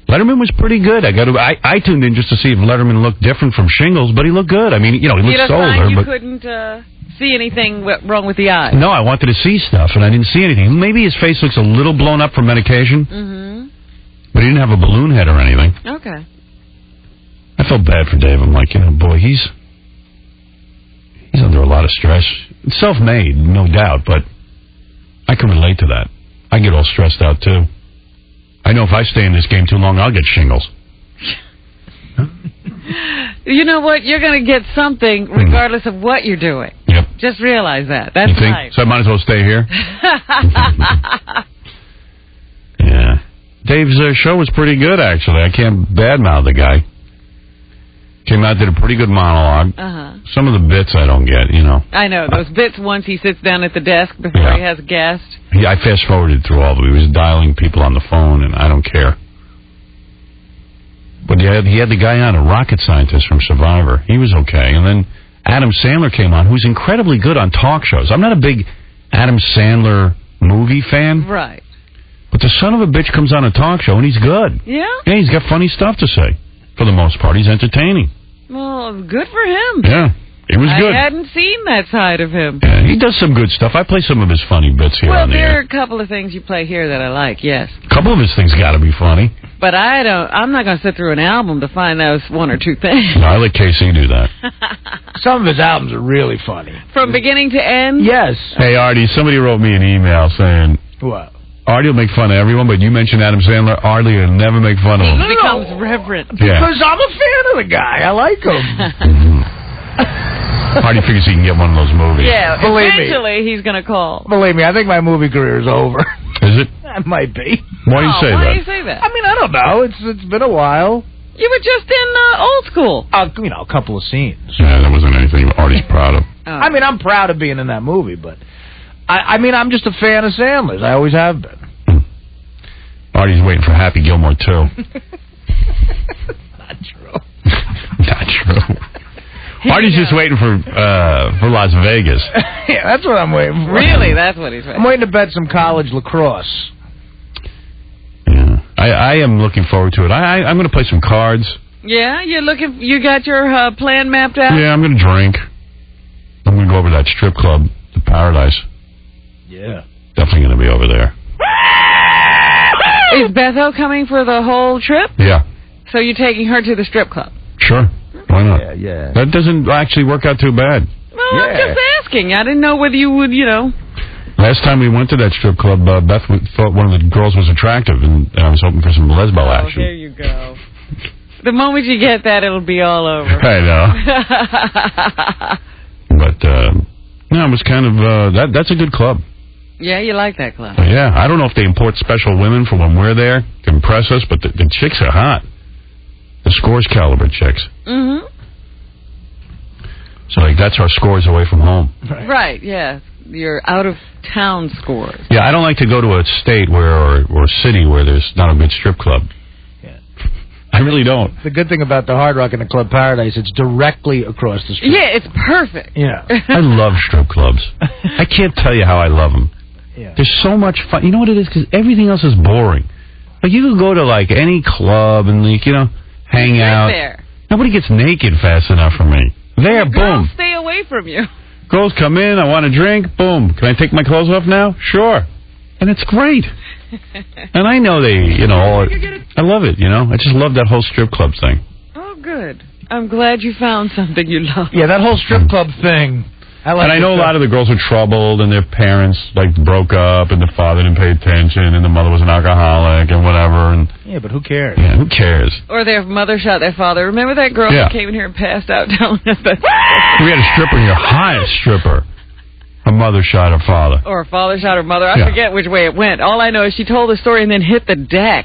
Letterman was pretty good. I tuned in just to see if Letterman looked different from Shingles, but he looked good. I mean, he looked older. You but couldn't see anything wrong with the eye. No, I wanted to see stuff, and I didn't see anything. Maybe his face looks a little blown up from medication, but he didn't have a balloon head or anything. Okay. I felt bad for Dave. I'm like, boy, he's under a lot of stress. It's self-made, no doubt, but I can relate to that. I get all stressed out, too. I know if I stay in this game too long, I'll get shingles. You know what? You're going to get something regardless of what you're doing. Yep. Just realize that. That's You think? life. So I might as well stay here? Yeah. Dave's show was pretty good, actually. I can't badmouth the guy. Came out, did a pretty good monologue. Some of the bits I don't get, you know. I know. Those bits once he sits down at the desk before he has a guest. I fast-forwarded through all of it. He was dialing people on the phone, and I don't care. But he had the guy on, a rocket scientist from Survivor. He was okay. And then Adam Sandler came on, who's incredibly good on talk shows. I'm not a big Adam Sandler movie fan. Right. But the son of a bitch comes on a talk show, and he's good. Yeah? Yeah, he's got funny stuff to say. For the most part, he's entertaining. Well, good for him. Yeah, it was good. I hadn't seen that side of him. Yeah, he does some good stuff. I play some of his funny bits here Well, on the there air. are a couple of things you play here that I like, yes. A couple of his things got to be funny. But I'm not going to sit through an album to find those one or two things. No, I let KC do that. Some of his albums are really funny. From beginning to end? Yes. Hey, Artie, somebody wrote me an email saying, What? Artie will make fun of everyone, but you mentioned Adam Sandler, Artie will never make fun of him. He becomes reverent. Yeah. Because I'm a fan of the guy. I like him. Artie figures he can get one of those movies. Yeah, Believe me. eventually he's going to call. Believe me, I think my movie career is over. Is it? That might be. Why do you say Why that? do you say that? I mean, I don't know. It's been a while. You were just in Old School. A couple of scenes. Yeah, that wasn't anything Artie's proud of. I mean, I'm proud of being in that movie, but I mean, I'm just a fan of Sandler's. I always have been. Artie's waiting for Happy Gilmore, too. Not true. Not true. Artie's just waiting for Las Vegas. Yeah, that's what I'm waiting for. Really? That's what he's waiting I'm waiting to bet some college lacrosse. Yeah, I am looking forward to it. I'm going to play some cards. Yeah, you got your plan mapped out? Yeah, I'm going to drink. I'm going to go over to that strip club, the Paradise. Yeah. Definitely going to be over there. Is Betho coming for the whole trip? Yeah. So you're taking her to the strip club? Sure. Why not? Yeah. That doesn't actually work out too bad. Well, I'm just asking. I didn't know whether you would, Last time we went to that strip club, Beth thought one of the girls was attractive, and I was hoping for some lesbo action. There you go. The moment you get that, it'll be all over. I know. But, no, it was kind of, that's a good club. Yeah, you like that club. Yeah, I don't know if they import special women for when we're there to impress us, but the chicks are hot. The Scores caliber chicks. Mm-hmm. So, that's our Scores away from home. Right, yeah. Your out-of-town Scores. Yeah, I don't like to go to a state or city where there's not a good strip club. Yeah. I really don't. The good thing about the Hard Rock and the Club Paradise, it's directly across the street. Yeah, it's perfect. Yeah. I love strip clubs. I can't tell you how I love them. Yeah. There's so much fun. You know what it is? Because everything else is boring. Like, you could go to, any club and, hang out. There. Nobody gets naked fast enough for me. There, Girls boom. stay away from you. Girls come in, I want a drink, boom. Can I take my clothes off now? Sure. And it's great. And I know they, I love it, I just love that whole strip club thing. Oh, good. I'm glad you found something you love. Yeah, that whole strip club thing. I know a lot of the girls were troubled, and their parents broke up, and the father didn't pay attention, and the mother was an alcoholic, and whatever. And yeah, but who cares? Yeah, who cares? Or their mother shot their father. Remember that girl who came in here and passed out telling us that? We had a stripper here, highest stripper. Her mother shot her father. Or her father shot her mother. I forget which way it went. All I know is she told the story and then hit the deck.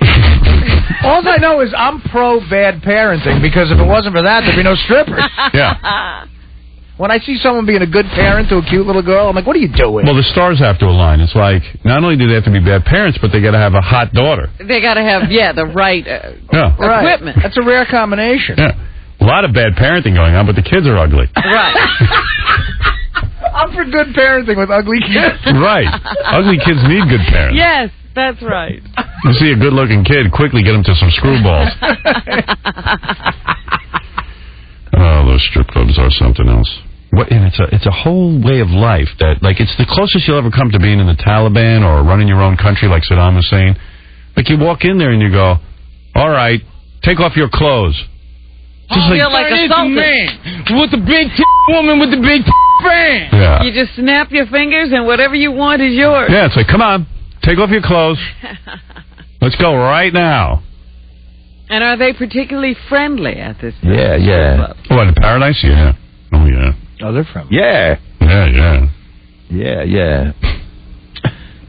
All I know is I'm pro bad parenting, because if it wasn't for that, there'd be no strippers. Yeah. When I see someone being a good parent to a cute little girl, I'm like, what are you doing? Well, the stars have to align. It's like, not only do they have to be bad parents, but they got to have a hot daughter. They got to have, the right equipment. That's a rare combination. Yeah. A lot of bad parenting going on, but the kids are ugly. Right. I'm for good parenting with ugly kids. Right. Ugly kids need good parents. Yes, that's right. You see a good-looking kid, quickly get him to some screwballs. Oh, those strip clubs are something else. And it's a whole way of life that, it's the closest you'll ever come to being in the Taliban or running your own country, like Saddam Hussein. You walk in there and you go, all right, take off your clothes. Just feel like assaulted. Man with the big woman with the big fan. Yeah. You just snap your fingers and whatever you want is yours. Yeah, it's like, come on, take off your clothes. Let's go right now. And are they particularly friendly at this? Yeah, yeah. club? What, in Paradise? Yeah. Oh, yeah. Oh, they're friendly. Yeah. Yeah, yeah. Yeah, yeah.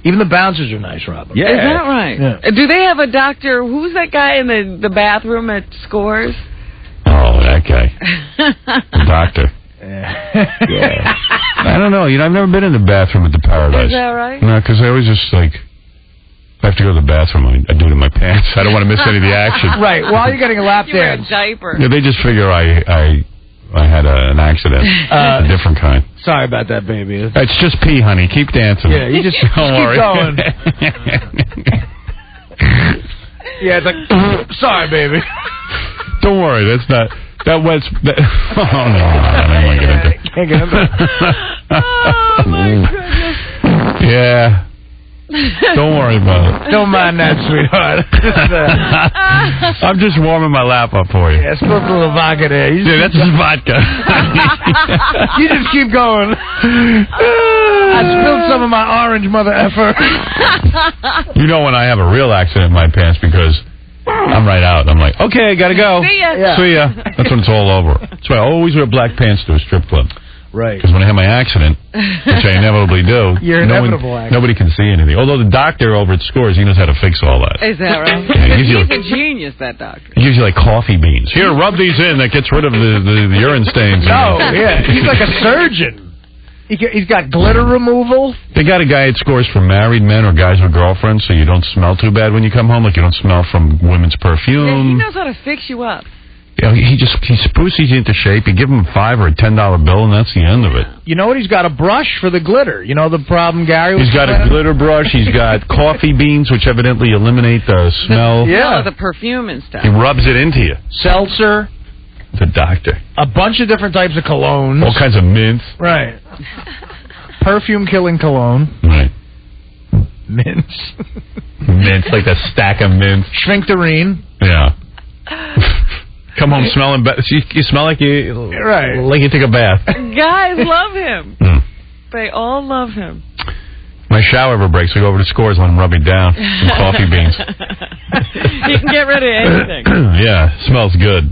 Even the bouncers are nice, Robin. Yeah. Is that right? Yeah. Do they have a doctor? Who's that guy in the bathroom at Scores? Oh, that guy. The doctor. Yeah. I don't know. I've never been in the bathroom at the Paradise. Is that right? No, because I always just, like, if I have to go to the bathroom, I do it in my pants. I don't want to miss any of the action. Right. While you're getting a lap You wear a dance. diaper. Yeah, they just figure I had an accident. A different kind. Sorry about that, baby. It's just pee, honey. Keep dancing. Yeah, you just Don't worry. keep going. Yeah, it's like, sorry, baby. Don't worry. That's not... That was... oh, no. I don't want to get into it. Can't get into it. Oh, my goodness. Yeah. Don't worry about it. Don't mind that, sweetheart. I'm just warming my lap up for you. Yeah, spill a little vodka there. Yeah, that's just vodka. You just keep going. I spilled some of my orange, mother effer. You know when I have a real accident in my pants because I'm right out. I'm like, okay, I gotta go. See ya. Yeah. See ya. That's when it's all over. That's why I always wear black pants to a strip club. Right. Because when I have my accident, which I inevitably do, Your inevitable accident. nobody can see anything. Although the doctor over at Scores, he knows how to fix all that. Is that right? Yeah, He's a genius, that doctor. He gives you like coffee beans. Here, rub these in. That gets rid of the urine stains. No, yeah. He's like a surgeon. He's got glitter removal. They got a guy at Scores for married men or guys with girlfriends, so you don't smell too bad when you come home. Like you don't smell from women's Yeah, he perfume. knows how to fix you up. Yeah, he spruces you into shape. You give him a $5 or a $10 bill, and that's the end of it. You know what? He's got a brush for the glitter. You know the problem Gary was He's got a complaining? glitter brush. He's got coffee beans, which evidently eliminate the smell. Yeah. The perfume and stuff. He rubs it into you. Seltzer. The doctor. A bunch of different types of colognes. All kinds of mints. Right. Perfume killing cologne. Right. Mints. Mints, like a stack of mints. Schmincterine. Yeah. Come home smelling better. You smell like you took a bath. Guys love him. They all love him. My shower ever breaks, I go over to Scores, let him rub me down. Some coffee beans. You can get rid of anything. Yeah, smells good.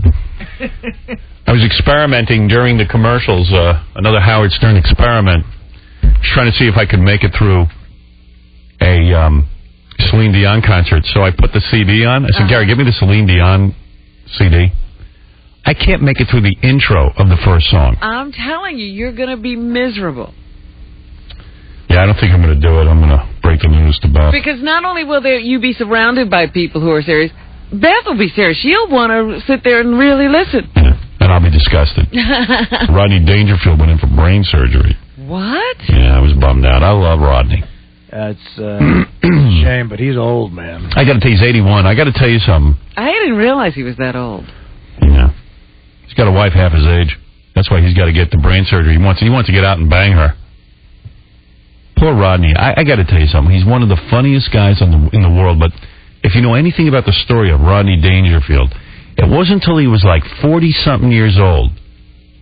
I was experimenting during the commercials, another Howard Stern experiment. Just trying to see if I could make it through a Celine Dion concert. So I put the CD on. I said, Gary, give me the Celine Dion CD. I can't make it through the intro of the first song. I'm telling you, you're going to be miserable. Yeah, I don't think I'm going to do it. I'm going to break the news to Beth. Because not only will you be surrounded by people who are serious, Beth will be serious. She'll want to sit there and really listen. Yeah, and I'll be disgusted. Rodney Dangerfield went in for brain surgery. What? Yeah, I was bummed out. I love Rodney. That's a shame, but he's old, man. I got to tell you, he's 81. I got to tell you something. I didn't realize he was that old. Yeah. He's got a wife half his age. That's why he's got to get the brain surgery. He wants to get out and bang her. Poor Rodney. I got to tell you something. He's one of the funniest guys in the world. But if you know anything about the story of Rodney Dangerfield, it wasn't until he was like 40-something years old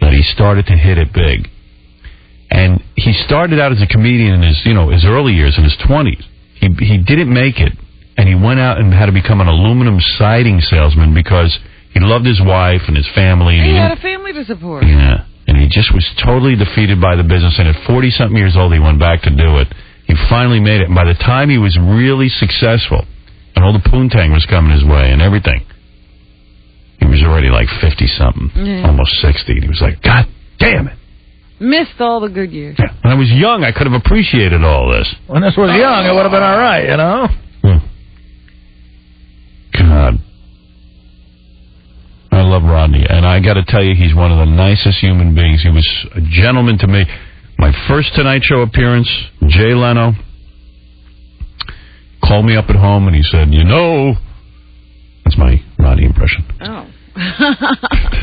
that he started to hit it big. And he started out as a comedian in his early years, in his 20s. He didn't make it, and he went out and had to become an aluminum siding salesman because he loved his wife and his family. And he had a family to support. Yeah, and he just was totally defeated by the business. And at 40-something years old, he went back to do it. He finally made it. And by the time he was really successful, and all the poontang was coming his way and everything, he was already like 50-something, almost 60. And he was like, God damn it. Missed all the good years. Yeah. When I was young, I could have appreciated all this. When this was young, it would have been all right, you know? God. I love Rodney, and I got to tell you, he's one of the nicest human beings. He was a gentleman to me. My first Tonight Show appearance, Jay Leno called me up at home, and he said, that's my Rodney impression. Oh.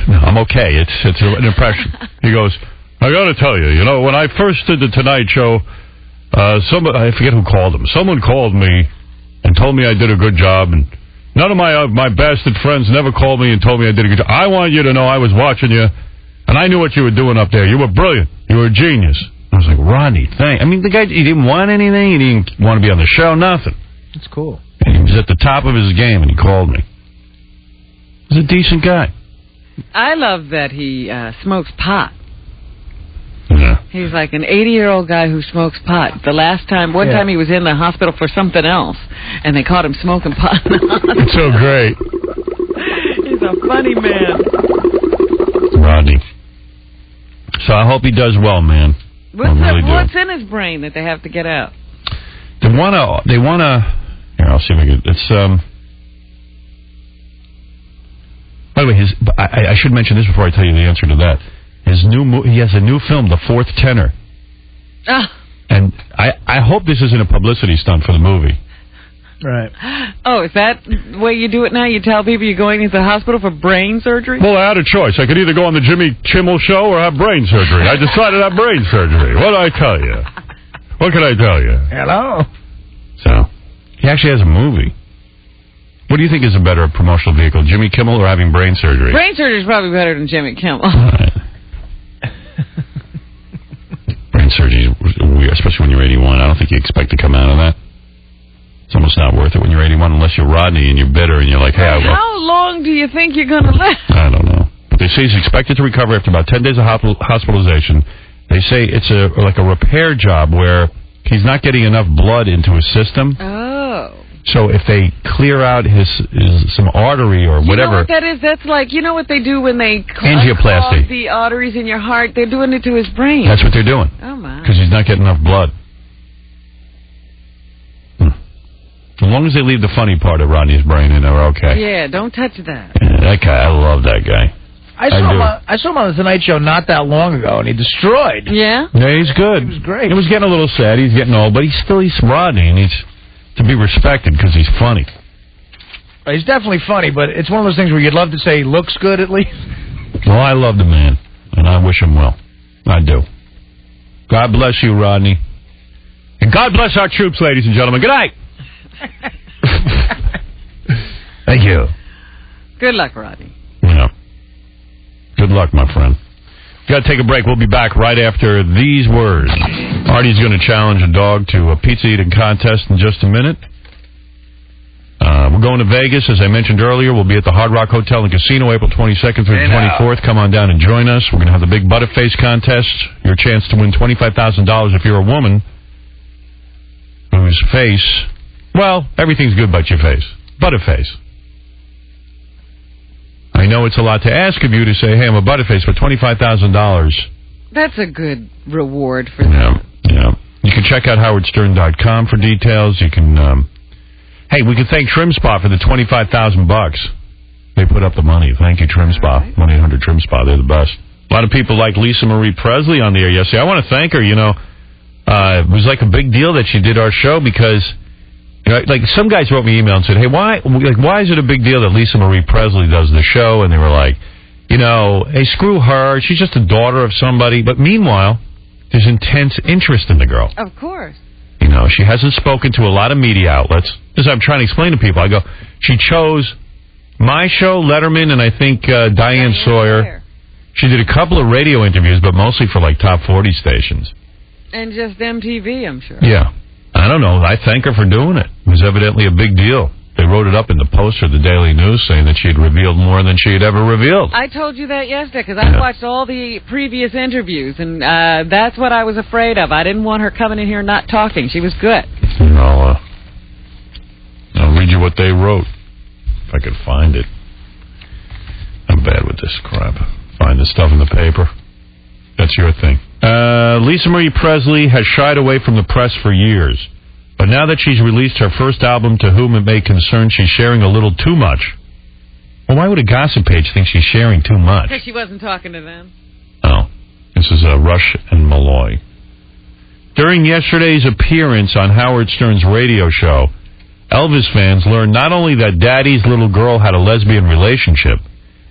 No, I'm okay. It's an impression. He goes, I got to tell you, when I first did the Tonight Show, I forget who called him. Someone called me and told me I did a good job, and none of my bastard friends never called me and told me I did a good job. I want you to know I was watching you, and I knew what you were doing up there. You were brilliant. You were a genius. I was like, Rodney, thanks. I mean, the guy, he didn't want anything. He didn't want to be on the show, nothing. That's cool. And He was at the top of his game, and he called me. He's a decent guy. I love that he smokes pot. Yeah. He's like an 80-year-old guy who smokes pot. One time he was in the hospital for something else, and they caught him smoking pot. It's so great. He's a funny man. Rodney. So I hope he does well, man. What's in his brain that they have to get out? They wanna. Here, I'll see if I can. It's By the way, I should mention this before I tell you the answer to that. He has a new film, The Fourth Tenor. And I hope this isn't a publicity stunt for the movie. Right. Oh, is that the way you do it now? You tell people you're going into the hospital for brain surgery? Well, I had a choice. I could either go on the Jimmy Kimmel Show or have brain surgery. I decided to have brain surgery. What did I tell you? What can I tell you? Hello. So, he actually has a movie. What do you think is a better promotional vehicle, Jimmy Kimmel or having brain surgery? Brain surgery is probably better than Jimmy Kimmel. Right. Brain surgery is weird, especially when you're 81. I don't think you expect to come out of that. It's almost not worth it when you're 81 unless you're Rodney and you're bitter and you're like, hey, how long do you think you're going to live? I don't know. But they say he's expected to recover after about 10 days of hospitalization. They say it's like a repair job where he's not getting enough blood into his system. Oh. So if they clear out some artery or whatever. You know what that is? That's like, you know what they do when they angioplasty. clog the arteries in your heart? They're doing it to his brain. That's what they're doing. Oh, my. Because he's not getting enough blood. As long as they leave the funny part of Rodney's brain in there, okay. Yeah, don't touch that. Yeah, that guy, I love that guy. I saw him on the Tonight Show not that long ago, and he destroyed. Yeah? Yeah, he's good. He was great. He was getting a little sad. He's getting old, but he's Rodney, and he's to be respected because he's funny. He's definitely funny, but it's one of those things where you'd love to say he looks good at least. Well, I love the man, and I wish him well. I do. God bless you, Rodney. And God bless our troops, ladies and gentlemen. Good night. Thank you. Good luck, Rodney. Yeah. Good luck, my friend. We got to take a break. We'll be back right after these words. Artie's going to challenge a dog to a pizza eating contest in just a minute. We're going to Vegas, as I mentioned earlier. We'll be at the Hard Rock Hotel and Casino April 22nd through the 24th. Come on down and join us. We're going to have the big Butterface contest. Your chance to win $25,000 if you're a woman whose face... Well, everything's good but your face. Butterface. I know it's a lot to ask of you to say, hey, I'm a Butterface for $25,000. That's a good reward for them. Yeah. You can check out howardstern.com for details. You can... Hey, we can thank Trim Spa for the $25,000. They put up the money. Thank you, Trim Spa. 1-800-TRIM SPA. They're the best. A lot of people like Lisa Marie Presley on the air yesterday. I want to thank her. You know, it was like a big deal that she did our show because... You know, like some guys wrote me email and said, "Hey, why is it a big deal that Lisa Marie Presley does the show?" And they were like, "You know, hey, screw her. She's just a daughter of somebody." But meanwhile, there's intense interest in the girl. Of course. You know, she hasn't spoken to a lot of media outlets. As I'm trying to explain to people, I go, she chose my show, Letterman, and I think Diane Sawyer. She did a couple of radio interviews, but mostly for like top 40 stations. And just MTV, I'm sure. Yeah. I don't know. I thank her for doing it. It was evidently a big deal. They wrote it up in the Post or the Daily News saying that she had revealed more than she had ever revealed. I told you that yesterday because I watched all the previous interviews, and that's what I was afraid of. I didn't want her coming in here not talking. She was good. I'll read you what they wrote, if I could find it. I'm bad with this crap. Find the stuff in the paper. That's your thing. Lisa Marie Presley has shied away from the press for years. But now that she's released her first album, To Whom It May Concern, she's sharing a little too much. Well, why would a gossip page think she's sharing too much? Because she wasn't talking to them. Oh. This is Rush and Malloy. During yesterday's appearance on Howard Stern's radio show, Elvis fans learned not only that Daddy's little girl had a lesbian relationship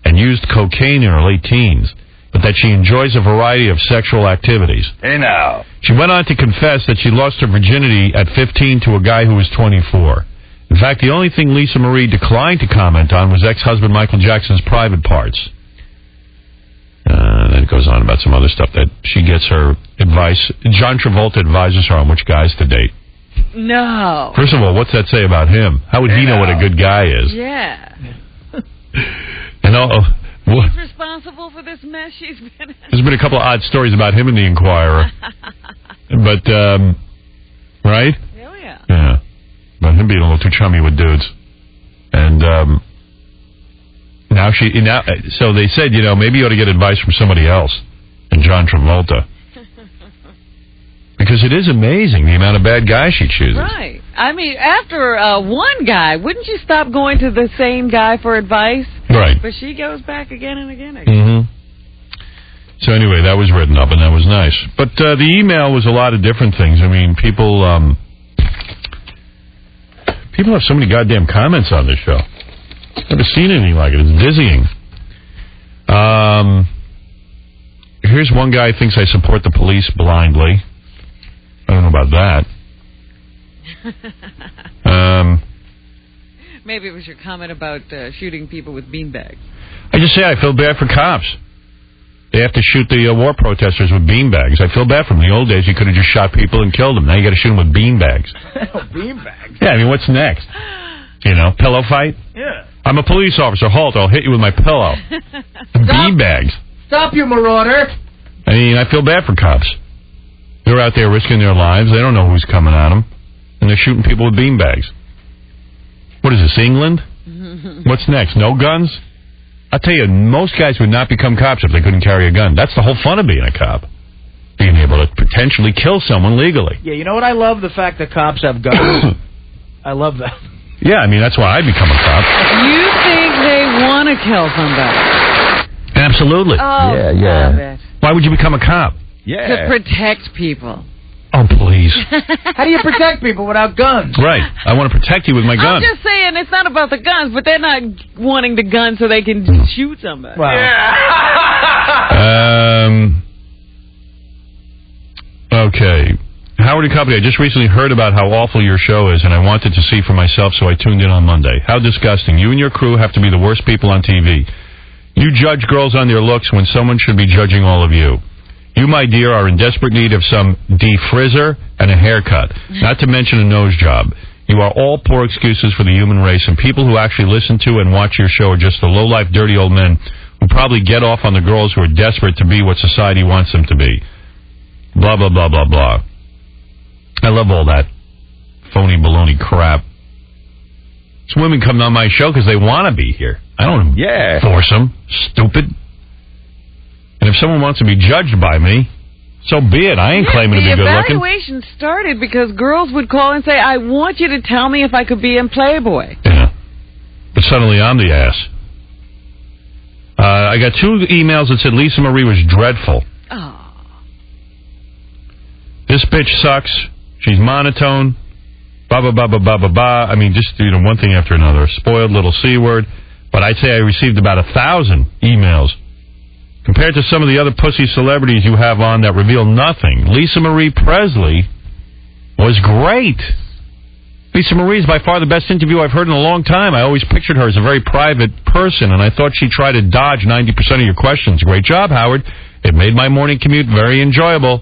and used cocaine in her late teens, but that she enjoys a variety of sexual activities. Hey, now. She went on to confess that she lost her virginity at 15 to a guy who was 24. In fact, the only thing Lisa Marie declined to comment on was ex-husband Michael Jackson's private parts. Then it goes on about some other stuff that she gets her advice. John Travolta advises her on which guys to date. No. First of all, what's that say about him? How would he know what a good guy is? Yeah. And He's responsible for this mess she's been in. there's been a couple of odd stories about him in the Inquirer. But, right? Oh, yeah. Yeah. But him being a little too chummy with dudes. And, so they said, maybe you ought to get advice from somebody else. And John Travolta. Because it is amazing the amount of bad guys she chooses. Right. I mean, after one guy, wouldn't you stop going to the same guy for advice? Right. But she goes back again and again. Mm-hmm. So anyway, that was written up, and that was nice. But the email was a lot of different things. I mean, people have so many goddamn comments on this show. Never seen anything like it. It's dizzying. Here's one guy who thinks I support the police blindly. I don't know about that. Maybe it was your comment about shooting people with beanbags. I just say I feel bad for cops. They have to shoot the war protesters with beanbags. I feel bad for them. In the old days, you could have just shot people and killed them. Now you got to shoot them with beanbags. Beanbags? Yeah, I mean, what's next? Pillow fight? Yeah. I'm a police officer. Halt, I'll hit you with my pillow. Beanbags. Stop, you marauder. I mean, I feel bad for cops. They're out there risking their lives. They don't know who's coming at them. And they're shooting people with beanbags. What is this, England? What's next? No guns? I'll tell you, most guys would not become cops if they couldn't carry a gun. That's the whole fun of being a cop. Being able to potentially kill someone legally. Yeah, you know what? I love the fact that cops have guns. I love that. Yeah, I mean, that's why I'd become a cop. You think they want to kill somebody? Absolutely. Oh, Yeah. stop it. Why would you become a cop? To protect people. Oh, please. How do you protect people without guns? Right. I want to protect you with my gun. I'm just saying it's not about the guns, but they're not wanting the gun so they can shoot somebody. Wow. Okay. Howard and Company, I just recently heard about how awful your show is, and I wanted to see for myself, so I tuned in on Monday. How disgusting. You and your crew have to be the worst people on TV. You judge girls on their looks when someone should be judging all of you. You, my dear, are in desperate need of some defrizzer and a haircut, not to mention a nose job. You are all poor excuses for the human race, and people who actually listen to and watch your show are just the low-life, dirty old men who probably get off on the girls who are desperate to be what society wants them to be. Blah, blah, blah, blah, blah. I love all that phony baloney crap. These women come on my show because they want to be here. I don't force them. Stupid. And if someone wants to be judged by me, so be it. I ain't claiming to be good looking. The evaluation started because girls would call and say, I want you to tell me if I could be in Playboy. Yeah. But suddenly I'm the ass. I got 2 emails that said Lisa Marie was dreadful. Oh. This bitch sucks. She's monotone. Blah, blah, blah, blah, blah, blah, blah. I mean, just, one thing after another. Spoiled little C word. But I'd say I received about 1,000 emails. Compared to some of the other pussy celebrities you have on that reveal nothing, Lisa Marie Presley was great. Lisa Marie is by far the best interview I've heard in a long time. I always pictured her as a very private person, and I thought she'd try to dodge 90% of your questions. Great job, Howard. It made my morning commute very enjoyable.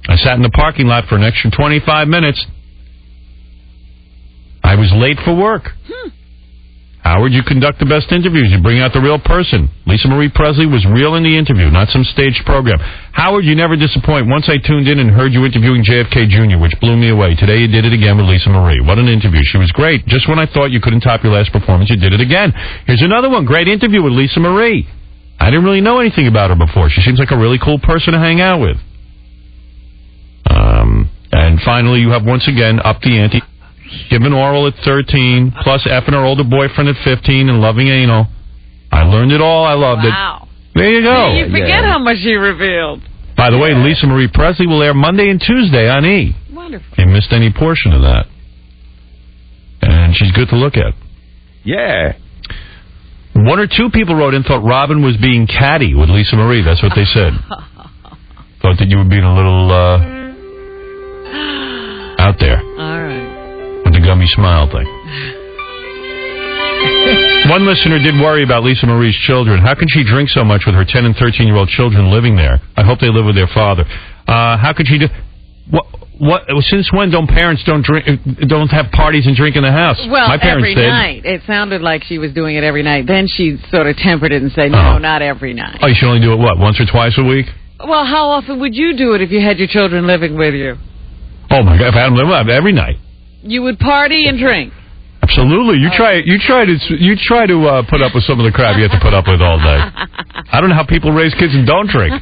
I sat in the parking lot for an extra 25 minutes. I was late for work. Howard, you conduct the best interviews. You bring out the real person. Lisa Marie Presley was real in the interview, not some staged program. Howard, you never disappoint. Once I tuned in and heard you interviewing JFK Jr., which blew me away. Today you did it again with Lisa Marie. What an interview. She was great. Just when I thought you couldn't top your last performance, you did it again. Here's another one. Great interview with Lisa Marie. I didn't really know anything about her before. She seems like a really cool person to hang out with. And finally, you have once again upped the ante. Given oral at 13, plus effing her older boyfriend at 15 and loving anal. I learned it all. I loved it. There you go. You forget how much she revealed. By the way, Lisa Marie Presley will air Monday and Tuesday on E. Wonderful. If you missed any portion of that. And she's good to look at. Yeah. 1 or 2 people wrote in, thought Robin was being catty with Lisa Marie. That's what they said. Thought that you were being a little out there. All right. With the gummy smile thing. One listener did worry about Lisa Marie's children. How can she drink so much with her 10 and 13-year-old children living there? I hope they live with their father. How could she do... Since when don't parents don't have parties and drink in the house? Well, my parents every did. night. It sounded like she was doing it every night. Then she sort of tempered it and said, no, not every night. Oh, you should only do it, once or twice a week? Well, how often would you do it if you had your children living with you? Oh, my God, if I had them live with every night. You would party and drink. Absolutely. You try to put up with some of the crap you have to put up with all day. I don't know how people raise kids and don't drink.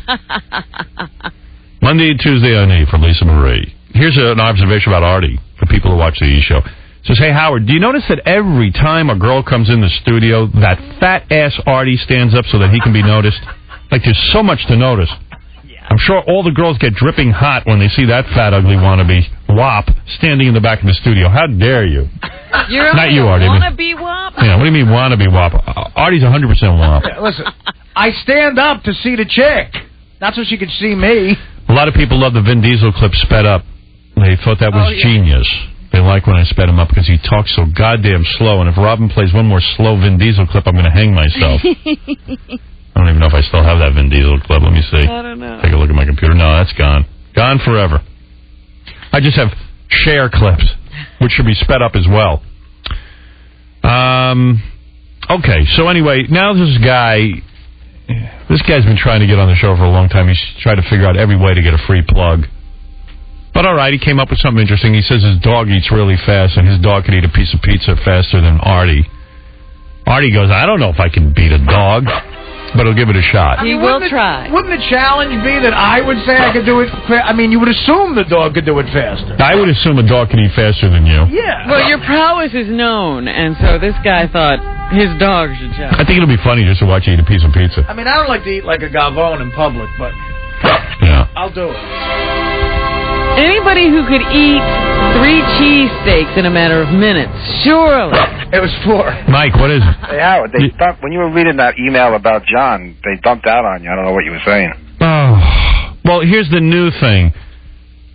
Monday and Tuesday on E from Lisa Marie. Here's an observation about Artie for people who watch the E! Show. It says, hey, Howard, do you notice that every time a girl comes in the studio, that fat-ass Artie stands up so that he can be noticed? Like, there's so much to notice. I'm sure all the girls get dripping hot when they see that fat, ugly wannabe wop standing in the back of the studio. How dare you? You're not you, Artie. Wannabe wop? Yeah, what do you mean wannabe wop? Artie's 100% wop. Listen, I stand up to see the chick. That's so she can see me. A lot of people love the Vin Diesel clip sped up. They thought that was genius. They like when I sped him up because he talks so goddamn slow. And if Robin plays one more slow Vin Diesel clip, I'm going to hang myself. I don't even know if I still have that Vin Diesel clip. Let me see. I don't know. Take a look at my computer. No, that's gone. Gone forever. I just have share clips, which should be sped up as well. Okay, so anyway, now this guy's been trying to get on the show for a long time. He's tried to figure out every way to get a free plug. But all right, he came up with something interesting. He says his dog eats really fast, and his dog can eat a piece of pizza faster than Artie. Artie goes, I don't know if I can beat a dog, but he'll give it a shot. He will try. Wouldn't the challenge be that I would say I could do it? I mean, you would assume the dog could do it faster. I would assume a dog can eat faster than you. Yeah. Well, your prowess is known, and so this guy thought his dog should try. I think it'll be funny just to watch you eat a piece of pizza. I mean, I don't like to eat like a Gavone in public, but yeah, I'll do it. Anybody who could eat 3 cheesesteaks in a matter of minutes, surely. It was 4. Mike, what is it? Hey, Howard, when you were reading that email about John, they dumped out on you. I don't know what you were saying. Oh, well, here's the new thing.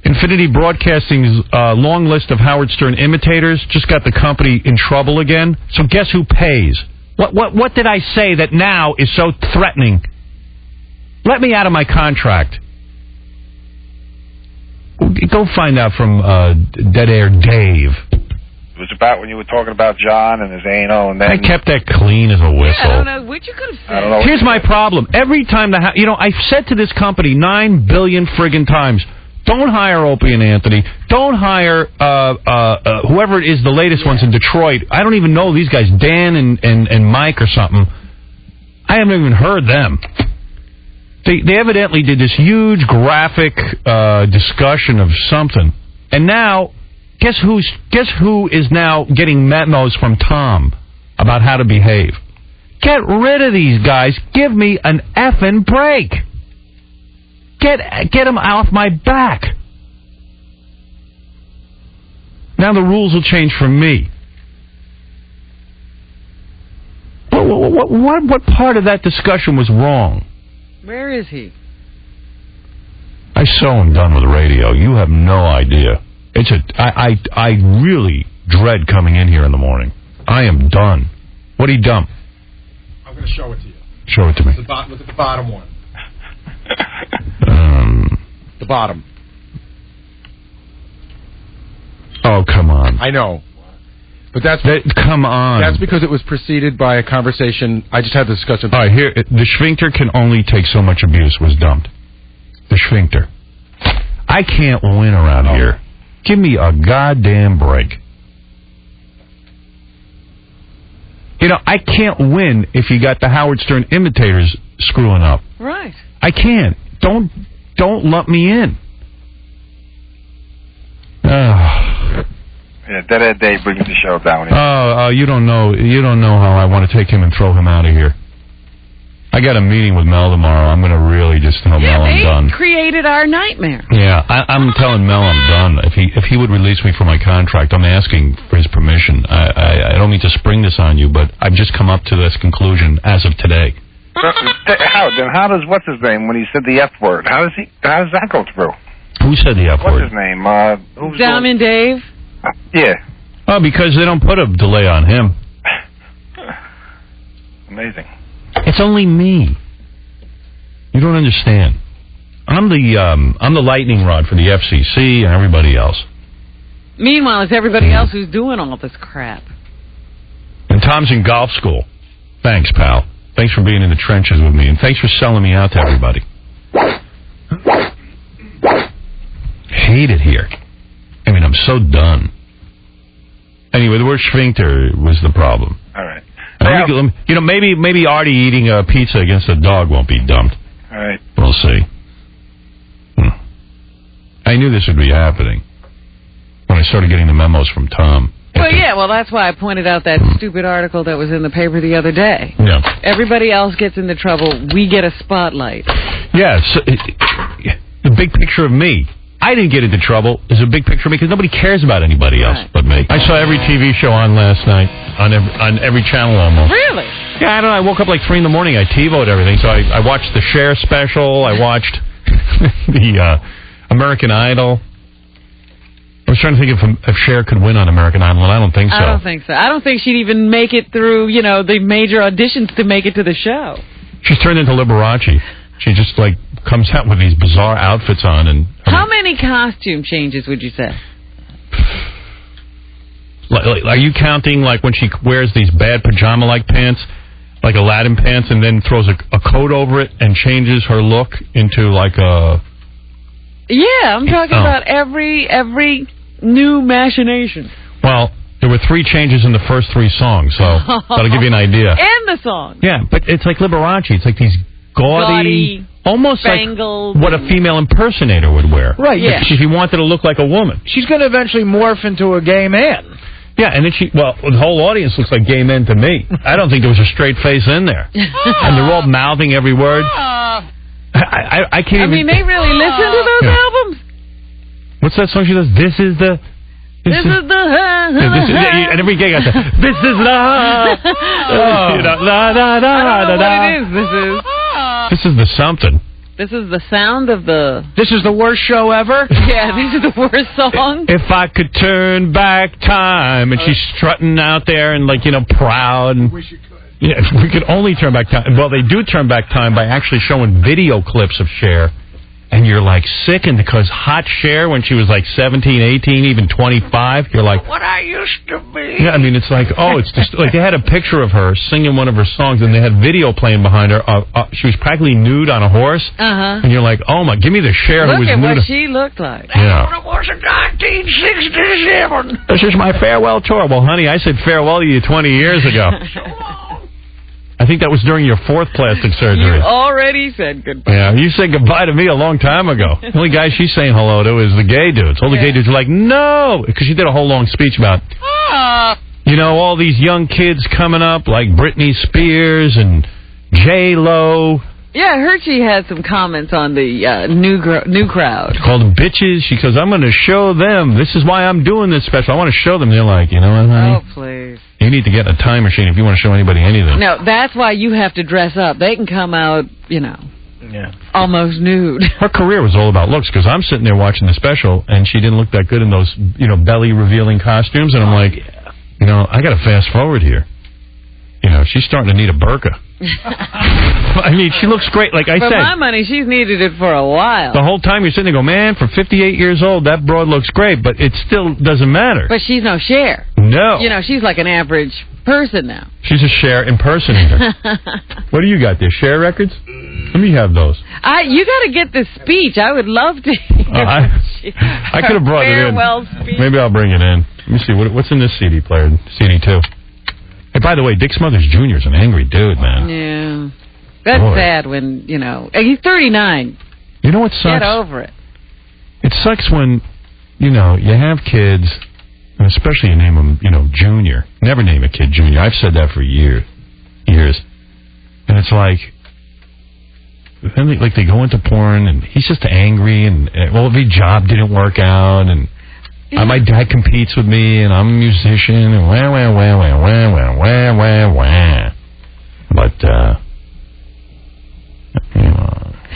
Infinity Broadcasting's long list of Howard Stern imitators just got the company in trouble again. So guess who pays? What did I say that now is so threatening? Let me out of my contract. Go find out from Dead Air Dave. It was about when you were talking about John and his anal, and then I kept that clean as a whistle. Yeah, I don't know what you could have said. I don't know. Here's my problem. Every time I've said to this company 9 billion friggin' times, don't hire Opie and Anthony. Don't hire whoever it is, the latest ones in Detroit. I don't even know these guys, Dan and Mike or something. I haven't even heard them. They evidently did this huge graphic discussion of something, and now guess who is now getting memos from Tom about how to behave? Get rid of these guys. Give me an effing break. Get them off my back. Now the rules will change for me. What part of that discussion was wrong? Where is he? I so am done with radio. You have no idea. I really dread coming in here in the morning. I am done. What do you dump? I'm going to show it to you. Show it to me. Look at the bottom one. The bottom. Oh, come on. I know. But come on. That's because it was preceded by a conversation. I just had the discussion. All right, here, the sphincter can only take so much abuse was dumped. The sphincter. I can't win around here. Give me a goddamn break. I can't win if you got the Howard Stern imitators screwing up. Right. I can't. Don't lump me in. Yeah, Dead Air Dave brings the show down here. Oh, you don't know how I want to take him and throw him out of here. I got a meeting with Mel tomorrow. I'm going to really just tell Mel I'm done. They created our nightmare. Yeah, I'm telling Mel I'm done. If he would release me from my contract, I'm asking for his permission. I don't mean to spring this on you, but I've just come up to this conclusion as of today. How does what's his name when he said the F word? How does that go through? Who said the F word? What's his name? Diamond Dave. Yeah. Oh, because they don't put a delay on him. Amazing. It's only me. You don't understand. I'm the lightning rod for the FCC and everybody else. Meanwhile, it's everybody else who's doing all this crap. And Tom's in golf school. Thanks, pal. Thanks for being in the trenches with me, and thanks for selling me out to everybody. Hate it here. I mean, I'm so done. Anyway, the word sphincter was the problem. All right. You know, maybe Artie eating a pizza against a dog won't be dumped. All right. We'll see. I knew this would be happening when I started getting the memos from Tom. Well, that's why I pointed out that stupid article that was in the paper the other day. Yeah. Everybody else gets into trouble. We get a spotlight. Yeah, the big picture of me. I didn't get into trouble. It's a big picture of me because nobody cares about anybody else but me. I saw every TV show on last night, on every channel almost. Really? Yeah, I don't know. I woke up like 3 in the morning. I TiVo'd everything. So I watched the Cher special. I watched the American Idol. I was trying to think if Cher could win on American Idol, and I don't think so. I don't think so. I don't think she'd even make it through, the major auditions to make it to the show. She's turned into Liberace. She just, comes out with these bizarre outfits on. And how many costume changes would you say? Are you counting, when she wears these bad pajama-like pants, like Aladdin pants, and then throws a coat over it and changes her look into, a... Yeah, I'm talking about every new machination. Well, there were 3 changes in the first 3 songs, so that'll give you an idea. And the song. Yeah, but it's like Liberace. It's like these gaudy almost spangled like what a female impersonator would wear. Right, yeah. If she wanted to look like a woman. She's going to eventually morph into a gay man. Yeah, and then the whole audience looks like gay men to me. I don't think there was a straight face in there. And they're all mouthing every word. I can't even... I mean, they really listen to those albums? What's that song she does? This is the... and every gay got that. This is the... This is the something. This is the sound of the... This is the worst show ever? Yeah, this is the worst song. If I could turn back time, and she's strutting out there and, proud. And, wish you could. Yeah, if we could only turn back time. Well, they do turn back time by actually showing video clips of Cher. And you're, sickened because hot Cher, when she was, 17, 18, even 25, you're like... What I used to be. Yeah, I mean, it's it's just... they had a picture of her singing one of her songs, and they had video playing behind her. She was practically nude on a horse. Uh-huh. And you're like, oh, my... Give me the Cher who was nude. Look at what she looked like. Yeah. That's what it was in 1967. This is my farewell tour. Well, honey, I said farewell to you 20 years ago. I think that was during your 4th plastic surgery. You already said goodbye. Yeah, you said goodbye to me a long time ago. The only guy she's saying hello to is the gay dudes. All the gay dudes are like, no! Because she did a whole long speech about, all these young kids coming up, like Britney Spears and J-Lo. Yeah, I heard she had some comments on the new crowd. She called them bitches. She goes, I'm going to show them. This is why I'm doing this special. I want to show them. They're like, you know what, honey? Oh, please. You need to get a time machine if you want to show anybody anything. No, that's why you have to dress up. They can come out, almost nude. Her career was all about looks, because I'm sitting there watching the special, and she didn't look that good in those, belly-revealing costumes, and I'm like, I got to fast forward here. She's starting to need a burqa. I mean, she looks great. Like I said, for my money, she's needed it for a while. The whole time you're sitting there, go, man, for 58 years old, that broad looks great, but it still doesn't matter. But she's no Cher. No. She's like an average person now. She's a Cher impersonator. What do you got there? Cher records? Let me have those. You got to get this speech. I would love to hear I could have brought it in. Farewell speech. Maybe I'll bring it in. Let me see. What's in this CD player? CD2. Hey, by the way, Dick Smothers Jr. is an angry dude, man. Yeah. That's sad when, he's 39. You know what sucks? Get over it. It sucks when, you have kids, and especially you name them, Junior. Never name a kid Junior. I've said that for years. And it's like, then they go into porn, and he's just angry, and every job didn't work out, and... my dad competes with me, and I'm a musician, and But,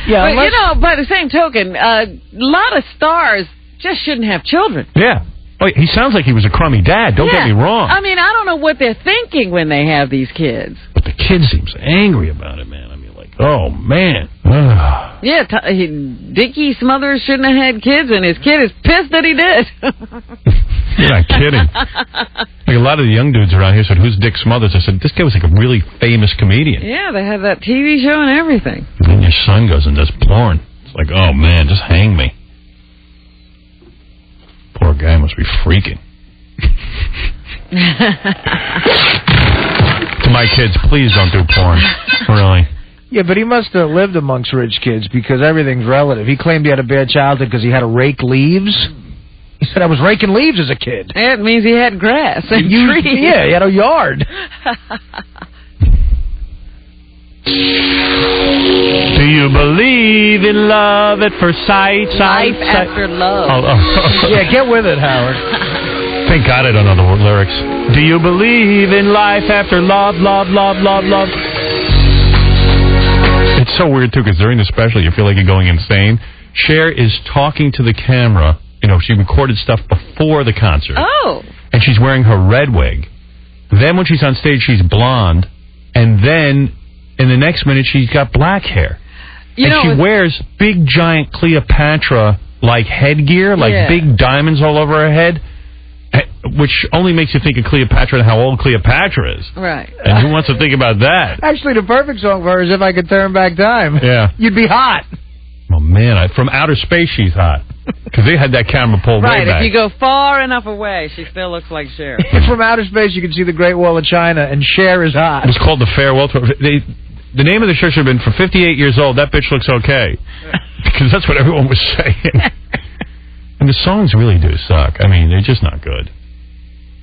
Yeah, but, by the same token, a lot of stars just shouldn't have children. Yeah. Oh, he sounds like he was a crummy dad. Don't get me wrong. I mean, I don't know what they're thinking when they have these kids. But the kid seems angry about it, man. I mean, like, Oh, man. Yeah, Dickie Smothers shouldn't have had kids, and his kid is pissed that he did. You're not kidding. Like a lot of the young dudes around here said, "Who's Dick Smothers?" I said, "This guy was like a really famous comedian." Yeah, they had that TV show and everything. And then your son goes and does porn. It's like, oh, man, just hang me. Poor guy must be freaking. To my kids, please don't do porn. Really. Yeah, but he must have lived amongst rich kids because everything's relative. He claimed he had a bad childhood because he had to rake leaves. He said, I was raking leaves as a kid. It means he had grass and trees. Yeah, he had a yard. Do you believe in love at first sight? Life after love. Oh. Yeah, get with it, Howard. Thank God I don't know the lyrics. Do you believe in life after love, love, love, love, love? It's so weird, too, because during the special, you feel like you're going insane. Cher is talking to the camera. You know, she recorded stuff before the concert. Oh. And she's wearing her red wig. Then when she's on stage, she's blonde. And then in the next minute, she's got black hair. She wears big, giant Cleopatra-like headgear, like big diamonds all over her head, which only makes you think of Cleopatra and how old Cleopatra is. Right. And who wants to think about that? Actually, the perfect song for her is If I Could Turn Back Time. Yeah. You'd be hot. Oh, man, from outer space, she's hot. Because they had that camera pulled way back. Right, if you go far enough away, she still looks like Cher. From outer space, you can see the Great Wall of China, and Cher is hot. It was called The Farewell Tour. The name of the show should have been, For 58 Years Old, That Bitch Looks Okay. Because that's what everyone was saying. And the songs really do suck. I mean, they're just not good.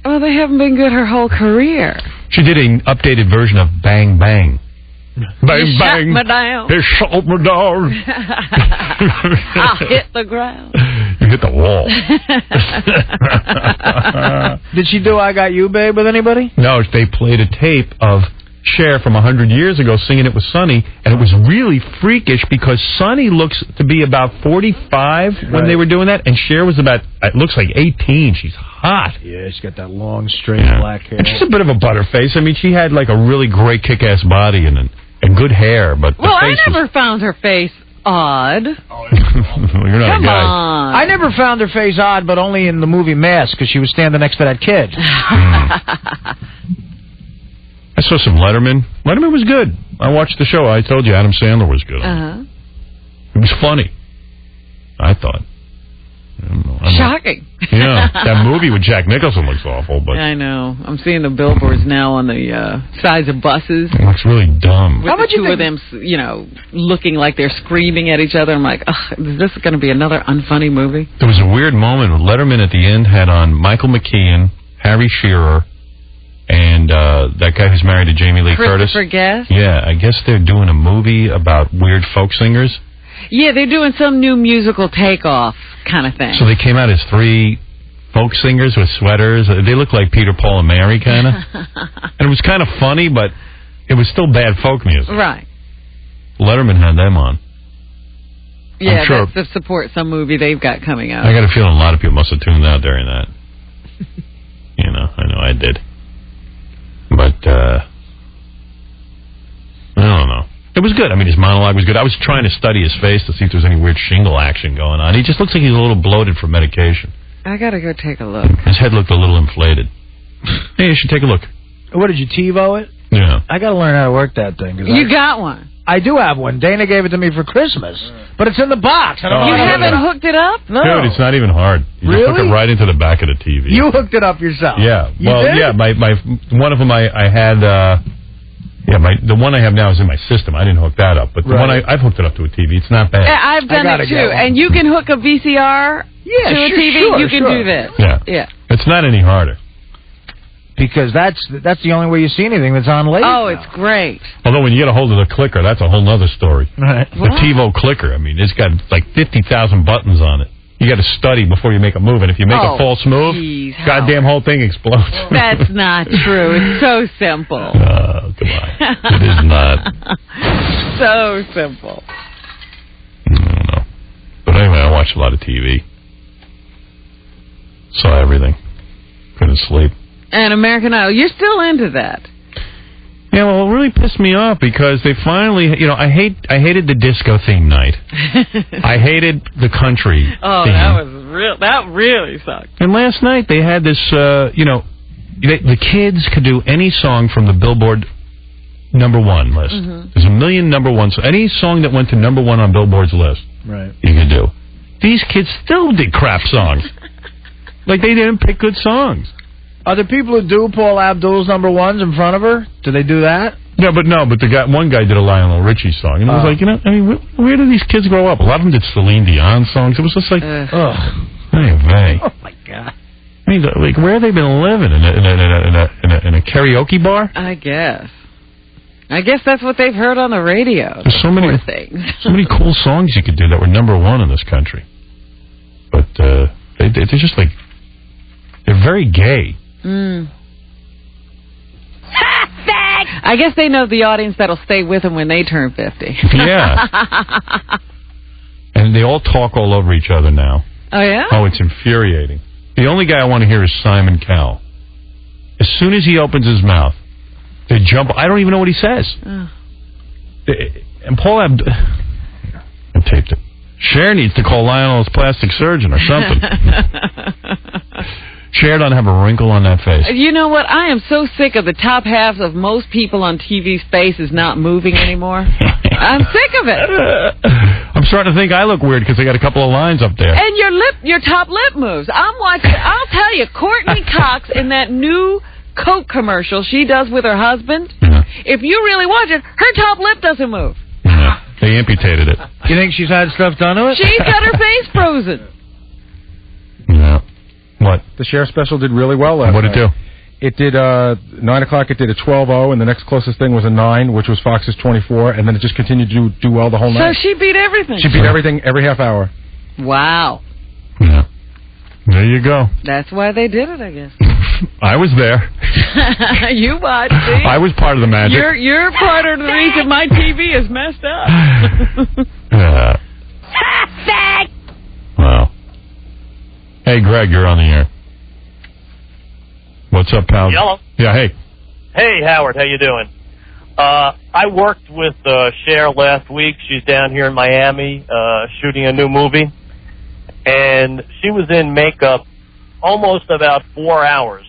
Well, they haven't been good her whole career. She did an updated version of Bang Bang. Bang, You bang. shot me down. They shot me down. I hit the ground. You hit the wall. Did she do I Got You, Babe, with anybody? No, they played a tape of Cher from 100 years ago singing it with Sonny, and it was really freakish because Sonny looks to be about 45 when they were doing that, and Cher was about, it looks like 18. She's hot. Yeah, she's got that long, straight black hair. And she's a bit of a butterface. I mean, she had like a really great kick-ass body and good hair, but the Well, I face never found her face odd. You're not Come a guy. on. I never found her face odd, but only in the movie Mask, because she was standing next to that kid. I saw some Letterman. Letterman was good. I watched the show. I told you Adam Sandler was good. It was funny, I thought. Shocking. Yeah, that movie with Jack Nicholson looks awful, but I know. I'm seeing the billboards now on the sides of buses. it looks really dumb. With the two of them, looking like they're screaming at each other. I'm like, ugh, is this going to be another unfunny movie? There was a weird moment when Letterman at the end had on Michael McKean, Harry Shearer, and that guy who's married to Jamie Lee Curtis. Christopher Guest? Yeah, I guess they're doing a movie about weird folk singers. Yeah, they're doing some new musical takeoff kind of thing. So they came out as three folk singers with sweaters. They look like Peter, Paul, and Mary, kind of. And it was kind of funny, but it was still bad folk music. Right. Letterman had them on. Yeah, I'm sure. that's to support some movie they've got coming out. I got a feeling a lot of people must have tuned out during that. I know I did. But, I don't know. It was good. I mean, his monologue was good. I was trying to study his face to see if there's any weird shingle action going on. He just looks like he's a little bloated from medication. I got to go take a look. His head looked a little inflated. Hey, you should take a look. What, did you TiVo it? Yeah. I got to learn how to work that thing. You got one? I do have one. Dana gave it to me for Christmas. But it's in the box. I don't know. You haven't hooked it up? No. Dude, it's not even hard. You just hook it right into the back of the TV. You hooked it up yourself? Yeah. You Well, did? yeah, my one of them I had, the one I have now is in my system. I didn't hook that up. But the one I've hooked it up to a TV. It's not bad. I've done it too. And you can hook a VCR to a TV. You can do this. Yeah. It's not any harder. Because that's the only way you see anything that's on late. Oh, it's great. Although when you get a hold of the clicker, that's a whole other story. Right. The TiVo clicker, I mean, it's got like 50,000 buttons on it. You got to study before you make a move, and if you make a false move, goddamn whole thing explodes. That's not true. It's so simple. Oh, come on. It is not. So simple. I don't know. But anyway, I watched a lot of TV. Saw everything. Couldn't sleep. And American Idol. You're still into that. Yeah, well, it really pissed me off because they finally, I hated the disco theme night. I hated the country theme. That really sucked. And last night they had this, the kids could do any song from the Billboard #1 list. Mm-hmm. There's a million #1s. Any song that went to #1 on Billboard's list, right? You could do. These kids still did crap songs. Like they didn't pick good songs. Are there people who do Paul Abdul's #1s in front of her? Do they do that? Yeah, but one guy did a Lionel Richie song, and it was like, where do these kids grow up? A lot of them did Celine Dion songs. It was just like, ugh. Oh my God. I mean, like, where have they been living in a karaoke bar? I guess that's what they've heard on the radio. There's so many things. So many cool songs you could do that were #1 in this country, but they're just like they're very gay. Mm. I guess they know the audience that'll stay with them when they turn 50. Yeah. And they all talk all over each other now. Oh, yeah? Oh, it's infuriating. The only guy I want to hear is Simon Cowell. As soon as he opens his mouth, they jump. I don't even know what he says. Oh. And Paul I taped it. Cher needs to call Lionel's plastic surgeon or something. Cher doesn't have a wrinkle on that face. You know what? I am so sick of the top halves of most people on TV's faces not moving anymore. I'm sick of it. I'm starting to think I look weird because I got a couple of lines up there. And your top lip moves. I'll tell you, Courtney Cox in that new Coke commercial she does with her husband, if you really watch it, her top lip doesn't move. Yeah, they amputated it. You think she's had stuff done to it? She's got her face frozen. Yeah. What? The Cher special did really well last night. What did it do? It did 9 o'clock. It did a 12:0, and the next closest thing was a 9, which was Fox's 24, and then it just continued to do well the whole night. So she beat everything. She beat everything every half hour. Wow. Yeah. There you go. That's why they did it, I guess. I was there. You watched, see? I was part of the magic. You're part of the reason my TV is messed up. Wow. Hey, Greg, you're on the air. What's up, pal? Yellow. Yeah, hey. Hey, Howard, how you doing? I worked with Cher last week. She's down here in Miami shooting a new movie. And she was in makeup almost about 4 hours.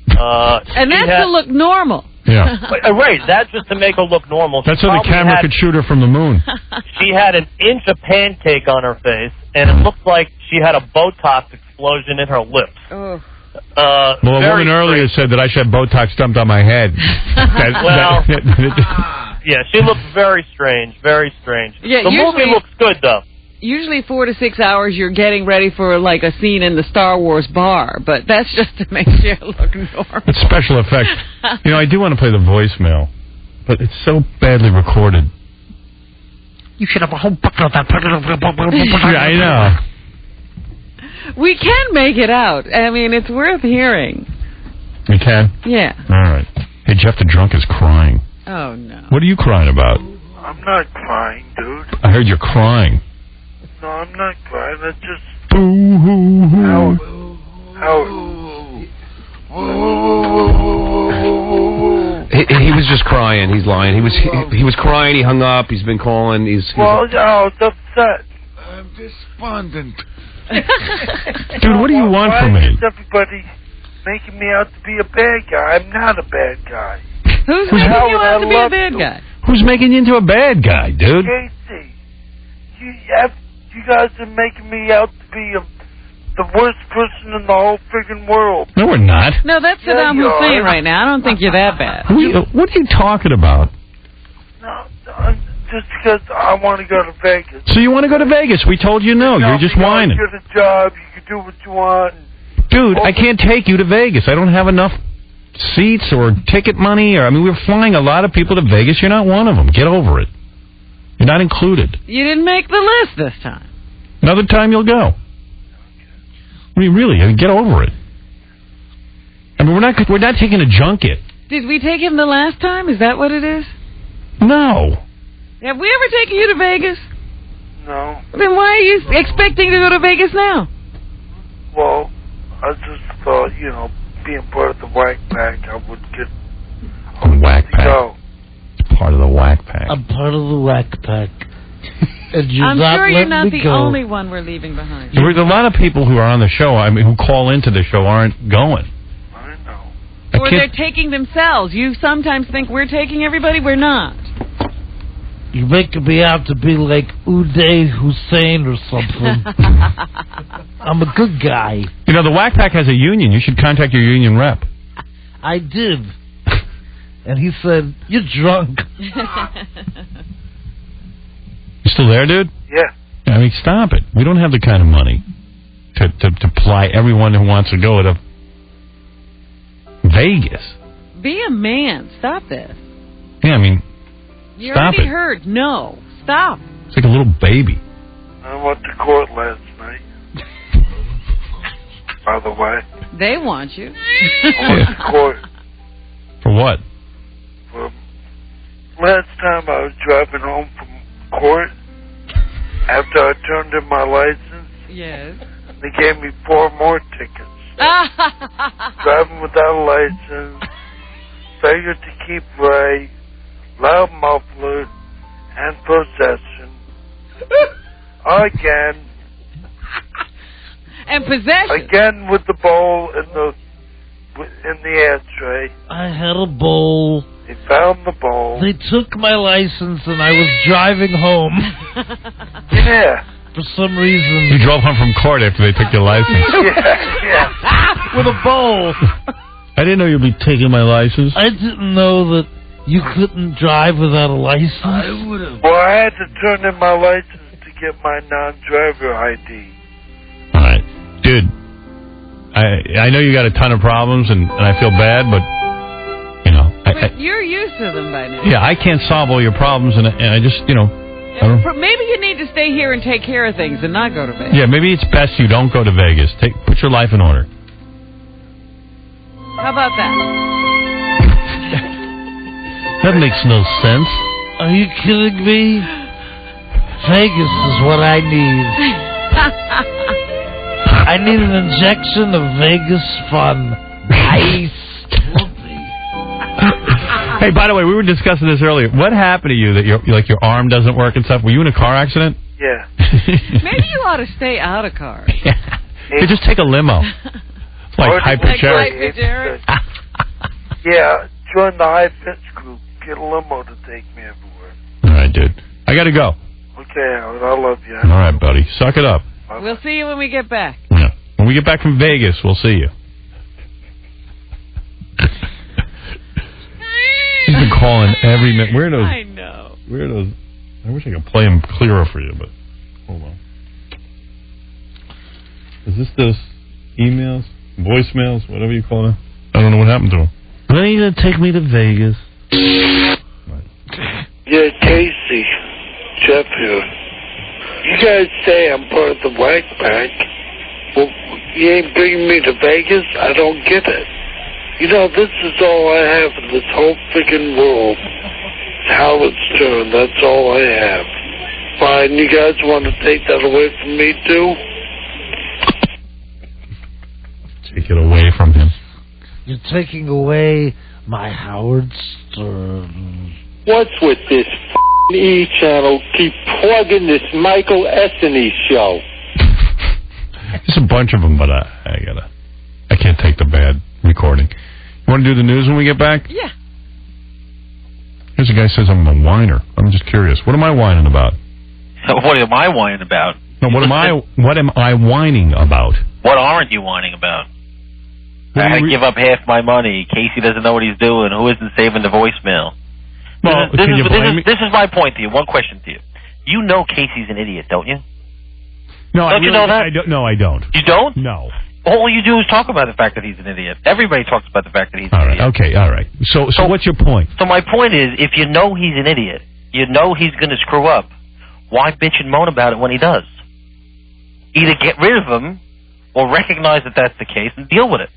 And that's to look normal. Yeah. Right, that's just to make her look normal. That's so the camera could shoot her from the moon. She had an inch of pancake on her face, and it looked like she had a Botox explosion in her lips. Oh. Well, a woman earlier said that I should have Botox dumped on my head. Yeah, she looks very strange, very strange. Yeah, the movie looks good, though. Usually 4 to 6 hours you're getting ready for like a scene in the Star Wars bar, but that's just to make you look normal. It's special effects. I do want to play the voicemail, but it's so badly recorded. You should have a whole bucket of that. Yeah, I know. We can make it out. I mean, it's worth hearing. You can? Yeah. All right. Hey, Jeff the Drunk is crying. Oh, no. What are you crying about? I'm not crying, dude. I heard you're crying. No, I'm not crying. That's just... Boo-hoo-hoo. He was just crying. He's lying. He was crying. He hung up. He's been calling. Well, I was upset. I'm despondent. Dude, what do you want from me? Why is everybody making me out to be a bad guy? I'm not a bad guy. Who's making you out to be a bad guy? Who's making you into a bad guy, dude? Casey, you guys are making me out to be the worst person in the whole friggin' world. No, we're not. No, that's Saddam Hussein right now. I don't think you're that bad. What are you talking about? No, just because I want to go to Vegas. So you want to go to Vegas? We told you no. You're just whining. You get a job. You can do what you want. Dude, I can't take you to Vegas. I don't have enough seats or ticket money. We're flying a lot of people to Vegas. You're not one of them. Get over it. You're not included. You didn't make the list this time. Another time you'll go. Really, get over it. We're not taking a junket. Did we take him the last time? Is that what it is? No. Have we ever taken you to Vegas? No. Then why are you expecting to go to Vegas now? Well, I just thought, being part of the Whack Pack, I would get Whack Pack. go. part of the Whack Pack. I'm part of the Whack Pack. And I'm sure you're not the go. only one we're leaving behind. There's a lot of people who are on the show, I mean, who call into the show aren't going. Or they're taking themselves. You sometimes think we're taking everybody. We're not. You're making me out to be like Uday Hussein or something. I'm a good guy. You know, the Whack Pack has a union. You should contact your union rep. I did. And he said, "You're drunk." You still there, dude? Yeah. I mean, stop it. We don't have the kind of money to ply everyone who wants to go to Vegas. Be a man. Stop this. Yeah, I mean, You stop already it. heard. No. Stop. It's like a little baby. I went to court last night. By the way. They want you. I went to court. For what? Last time I was driving home from court, after I turned in my license, Yes. they gave me 4 more tickets. Driving without a license, failure to keep way, loud muffler, and possession. Again. And possession. Again with the bowl in the ashtray. I had a bowl. They found the bowl. They took my license and I was driving home. Yeah. For some reason. You drove home from court after they took your license. Yeah. With a bowl. I didn't know you'd be taking my license. I didn't know that you couldn't drive without a license. I would have. Well, I had to turn in my license to get my non-driver ID. All right. Dude, I know you got a ton of problems, and I feel bad, but, you know. But you're used to them by now. Yeah, I can't solve all your problems, and I just, you know. Maybe you need to stay here and take care of things and not go to Vegas. Yeah, maybe it's best you don't go to Vegas. Put your life in order. How about that? That makes no sense. Are you kidding me? Vegas is what I need. I need an injection of Vegas fun. Nice. Hey, by the way, we were discussing this earlier. What happened to you that your arm doesn't work and stuff? Were you in a car accident? Yeah. Maybe you ought to stay out of cars. Hey, just take a limo. Like hypercharic. Yeah, join the high pitch group. Get a limo to take me everywhere. All right, dude. I got to go. Okay, I love you. All right, buddy. Suck it up. We'll see you when we get back. Yeah. When we get back from Vegas, we'll see you. He's been calling every minute. Weirdos. I know. Weirdos. I wish I could play him clearer for you, but hold on. Is this those emails, voicemails, whatever you call them? I don't know what happened to him. When are you going to take me to Vegas? Yeah, Casey. Jeff here. You guys say I'm part of the Whack Pack. Well, you ain't bringing me to Vegas? I don't get it. You know, this is all I have in this whole freaking world. Howard's turn, that's all I have. Fine, you guys want to take that away from me, too? Take it away from him. You're taking away my Howard Stern. What's with this E channel? Keep plugging this Michael Essany show. There's a bunch of them, but I can't take the bad recording. You want to do the news when we get back? Yeah. Here's a guy says I'm a whiner. I'm just curious. What am I whining about? What am I whining about? No, what am I whining about? What aren't you whining about? I had to give up half my money. Casey doesn't know what he's doing. Who isn't saving the voicemail? Well, this is my point to you. One question to you. You know Casey's an idiot, don't you? No, don't you know that? No, I don't. You don't? No. All you do is talk about the fact that he's an idiot. Everybody talks about the fact that he's an idiot. Okay, all right. So what's your point? So my point is, if you know he's an idiot, you know he's going to screw up, why bitch and moan about it when he does? Either get rid of him or recognize that that's the case and deal with it.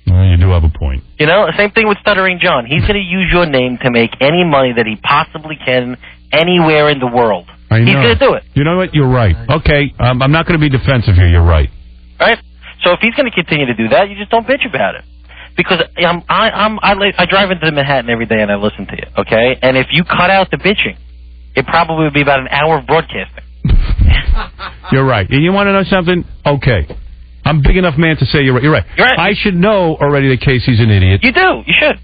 Well, you do have a point. You know, same thing with Stuttering John. He's going to use your name to make any money that he possibly can anywhere in the world. I know. He's going to do it. You know what? You're right. Okay, I'm not going to be defensive here. You're right. Right? So if he's going to continue to do that, you just don't bitch about it. Because I drive into Manhattan every day and I listen to you, okay? And if you cut out the bitching, it probably would be about an hour of broadcasting. You're right. And you want to know something? Okay. I'm a big enough man to say you're right. You're right. I should know already that Casey's an idiot. You do. You should.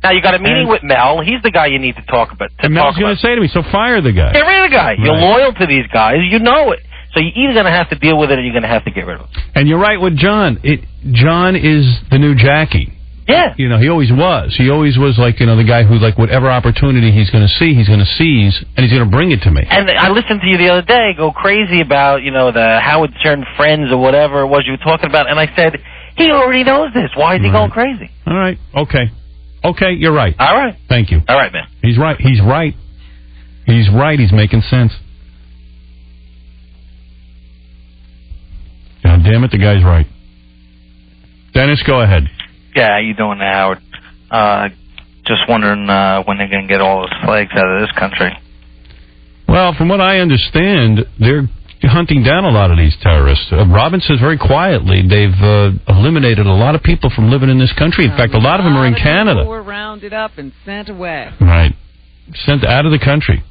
Now, you got a meeting with Mel. He's the guy you need to talk about. And Mel's going to say to me, so fire the guy. Get rid of the guy. Right. You're loyal to these guys. You know it. So you're either going to have to deal with it or you're going to have to get rid of him. And you're right with John. John is the new Jackie. Yeah. You know, he always was. He always was like, you know, the guy who, like, whatever opportunity he's going to see, he's going to seize, and he's going to bring it to me. And I listened to you the other day go crazy about, you know, the Howard Stern Friends or whatever it was you were talking about, and I said, he already knows this. Why is he going crazy? All right. Okay, you're right. All right. Thank you. All right, man. He's right. He's right. He's right. He's making sense. God damn it, the guy's right. Dennis, go ahead. Yeah, how you doing, Howard? Just wondering when they're going to get all those flags out of this country. Well, from what I understand, they're hunting down a lot of these terrorists. Robin says very quietly they've eliminated a lot of people from living in this country. In fact, a lot of them are in Canada. People were rounded up and sent away. Right. Sent out of the country.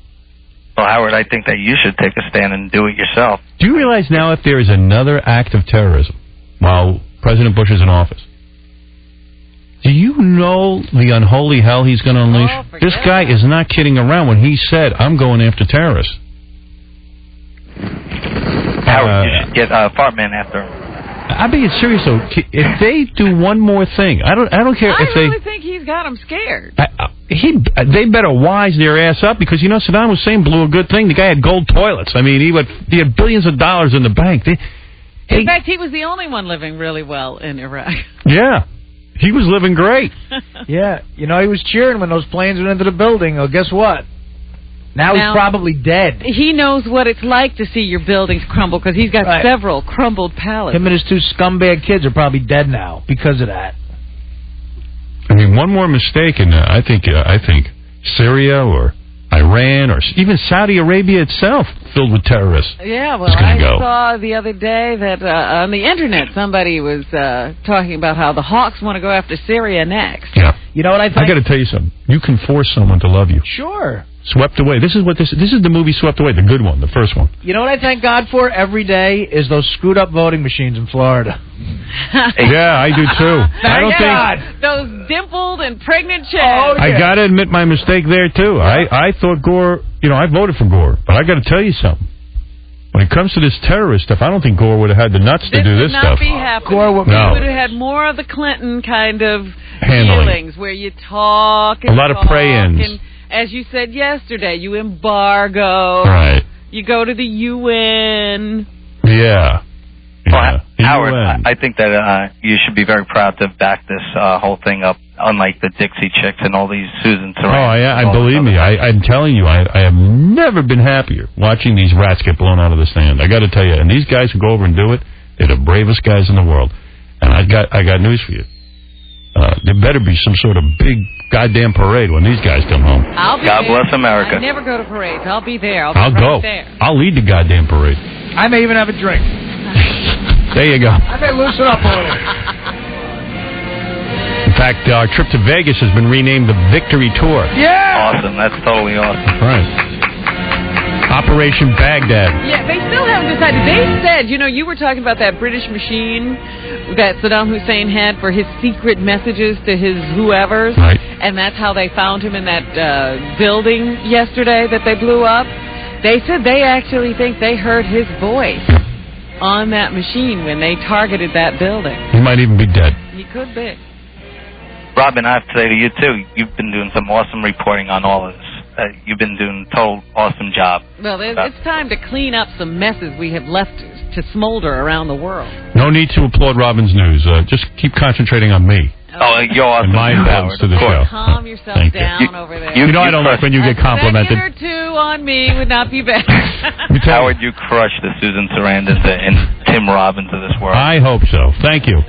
Well, Howard, I think that you should take a stand and do it yourself. Do you realize now if there is another act of terrorism while President Bush is in office, do you know the unholy hell he's going to unleash? This guy is not kidding around when he said, I'm going after terrorists. Howard, you should get Fartman after him. I'm being serious, though. If they do one more thing, I don't care if they... I really think he's got him scared. They better wise their ass up because, you know, Saddam Hussein blew a good thing. The guy had gold toilets. I mean, he had billions of dollars in the bank. In fact, he was the only one living really well in Iraq. Yeah. He was living great. Yeah. You know, he was cheering when those planes went into the building. Oh, guess what? Now he's probably dead. He knows what it's like to see your buildings crumble because he's got several crumbled palaces. Him and his two scumbag kids are probably dead now because of that. I mean, one more mistake, and I think Syria or Iran or even Saudi Arabia itself filled with terrorists. Yeah, well, I saw the other day that on the internet somebody was talking about how the Hawks want to go after Syria next. Yeah. You know what I think? I got to tell you something. You can force someone to love you. Sure. Swept Away. This is the movie Swept Away, the good one, the first one. You know what I thank God for every day is those screwed up voting machines in Florida. Yeah, I do too. I don't think those dimpled and pregnant chicks. Oh, yeah. I got to admit my mistake there too. I thought Gore, you know, I voted for Gore, but I got to tell you something. When it comes to this terrorist stuff, I don't think Gore would have had the nuts to do this stuff. Be Gore would have had more of the Clinton kind of feelings where you talk and a lot of pray-ins. And, as you said yesterday, you embargo. Right. You go to the UN. Yeah. Well, Howard, I think that you should be very proud to back this whole thing up, unlike the Dixie Chicks and all these Susan Sarandon. Oh, yeah, believe me. I'm telling you, I have never been happier watching these rats get blown out of the stand. I got to tell you, and these guys who go over and do it, they're the bravest guys in the world. And I got news for you. There better be some sort of big goddamn parade when these guys come home. God bless America. I never go to parades. I'll be there. I'll go. There. I'll lead the goddamn parade. I may even have a drink. There you go. I may loosen up a little. In fact, our trip to Vegas has been renamed the Victory Tour. Yeah! Awesome. That's totally awesome. Right. Operation Baghdad. Yeah, they still haven't decided. They said, you know, you were talking about that British machine that Saddam Hussein had for his secret messages to his whoever's. Right. And that's how they found him in that building yesterday that they blew up. They said they actually think they heard his voice on that machine when they targeted that building. He might even be dead. He could be. Robin, I have to say to you, too, you've been doing some awesome reporting on all of this. You've been doing a total awesome job. Well, it's time to clean up some messes we have left to smolder around the world. No need to applaud Robin's news. Just keep concentrating on me. Oh, you're awesome. And my importance to the show. Calm yourself down over there. You know I don't like when you get complimented. A second or two on me would not be bad. Howard, you crushed the Susan Sarandons and Tim Robbins of this world. I hope so. Thank you.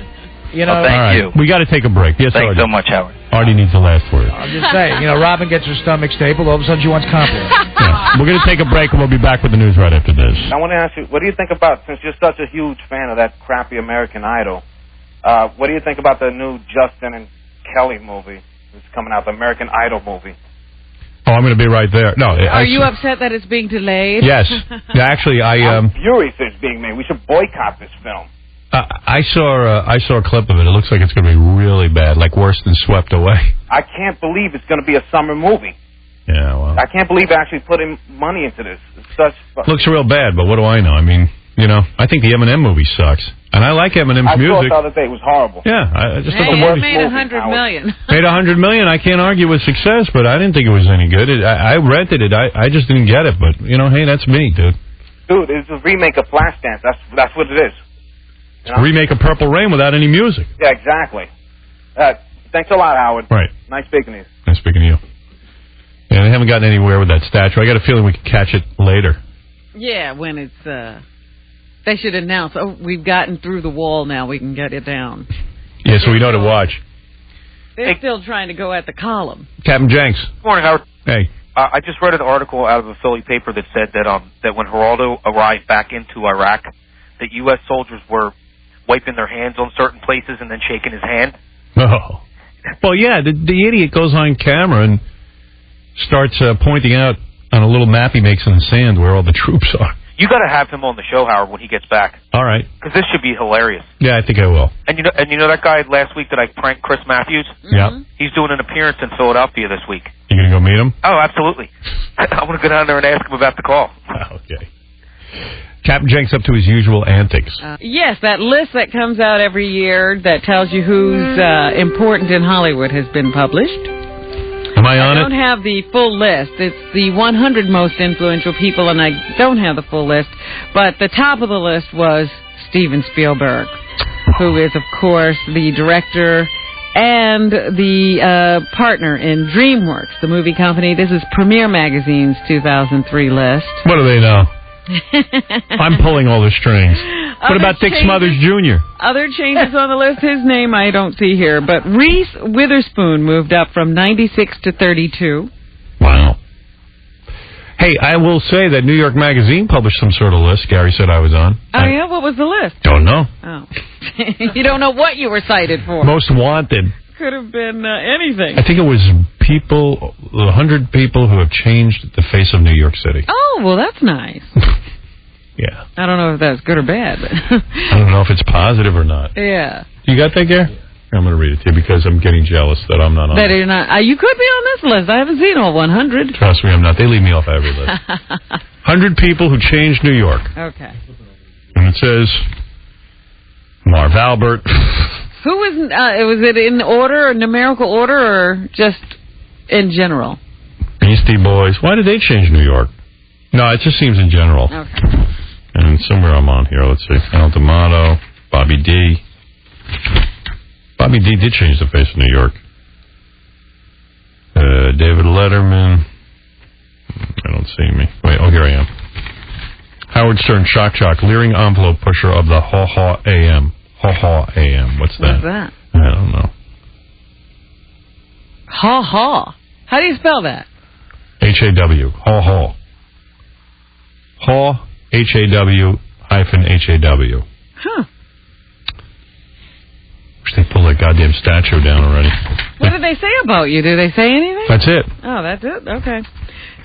You know, thank you. We got to take a break. Yes, Thanks Artie. so much, Howard. Artie needs the last word. I'm just saying, you know, Robin gets her stomach stapled. All of a sudden she wants compliments. Yeah. We're going to take a break, and we'll be back with the news right after this. I want to ask you, what do you think about, since you're such a huge fan of that crappy American Idol, What do you think about the new Justin and Kelly movie? It's coming out, the American Idol movie. Oh, I'm going to be right there. No, Are you upset that it's being delayed? Yes. Yeah, actually, I'm furious that it's being made. We should boycott this film. I saw a clip of it. It looks like it's going to be really bad, like worse than Swept Away. I can't believe it's going to be a summer movie. Yeah, well. I can't believe they're actually putting money into this. It's such. Looks real bad, but what do I know? I mean, you know, I think the Eminem movie sucks, and I like Eminem's music. I thought the other day it was horrible. Yeah, I just thought Hey, the movie it made $100 million. made $100 million. I can't argue with success, but I didn't think it was any good. I rented it. I just didn't get it. But you know, hey, that's me, dude. Dude, it's a remake of Flashdance. That's what it is. It's a remake of Purple Rain without any music. Yeah, exactly. Thanks a lot, Howard. Right. Nice speaking to you. Nice speaking to you. Yeah, they haven't gotten anywhere with that statue. I got a feeling we could catch it later. Yeah, when it's, they should announce, oh, we've gotten through the wall now, we can get it down. Yeah, so we know to watch. They're still trying to go at the column. Captain Jenks. Good morning, Howard. Hey. I just read an article out of a Philly paper that said that when Geraldo arrived back into Iraq, that U.S. soldiers were wiping their hands on certain places and then shaking his hand. Oh. Well, yeah, the idiot goes on camera and starts pointing out on a little map he makes in the sand where all the troops are. You got to have him on the show, Howard, when he gets back. All right. Because this should be hilarious. Yeah, I think I will. And you know that guy last week that I pranked, Chris Matthews? Yeah. He's doing an appearance in Philadelphia this week. You going to go meet him? Oh, absolutely. I want to go down there and ask him about the call. Okay. Captain Jenks up to his usual antics. Yes, that list that comes out every year that tells you who's important in Hollywood has been published. Am I on I don't have the full list. It's the 100 most influential people, and I don't have the full list. But the top of the list was Steven Spielberg, who is, of course, the director and the partner in DreamWorks, the movie company. This is Premiere Magazine's 2003 list. What do they know? I'm pulling all the strings. What about Dick Smothers Jr.? Other changes on the list, his name I don't see here, but Reese Witherspoon moved up from 96 to 32. Wow. Hey, I will say that New York Magazine published some sort of list Gary said I was on. Oh, yeah? What was the list? Don't know. Oh. You don't know what you were cited for. Most wanted. Could have been anything. I think it was 100 people who have changed the face of New York City. Oh, well, that's nice. Yeah. I don't know if that's good or bad. But I don't know if it's positive or not. Yeah. You got that, Gary? I'm going to read it to you because I'm getting jealous that I'm not on that it. you're not. You could be on this list. I haven't seen all 100. Trust me, I'm not. They leave me off every list. 100 people who changed New York. Okay. And it says Marv Albert. Who was it in order, or numerical order, or just in general? Beastie Boys. Why did they change New York? No, it just seems in general. Okay. And somewhere I'm on here. Let's see. Al D'Amato, Bobby D. Bobby D did change the face of New York. David Letterman. I don't see me. Wait, oh, here I am. Howard Stern, Shock Jock, leering envelope pusher of the Haw Haw AM. Haw Haw AM. What's that? What's that? I don't know. Haw Haw. How do you spell that? H-A-W. Haw Haw. Haw, H-A-W hyphen H-A-W. Huh. Wish they pulled that goddamn statue down already. What did they say about you? Did they say anything? That's it. Oh, that's it? Okay.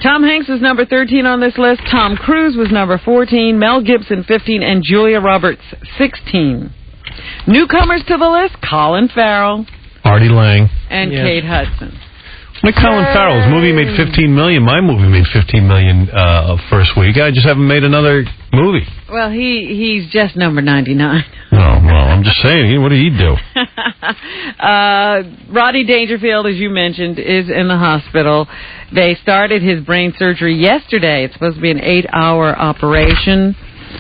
Tom Hanks was number 13 on this list. Tom Cruise was number 14. Mel Gibson, 15. And Julia Roberts, 16. Newcomers to the list, Colin Farrell. Artie Lang. And Kate Hudson. Like Colin Farrell's movie made $15 million. My movie made $15 million first week. I just haven't made another movie. Well, he's just number 99. Oh, well, I'm just saying. What did he do? Rodney Dangerfield, as you mentioned, is in the hospital. They started his brain surgery yesterday. It's supposed to be an 8-hour operation.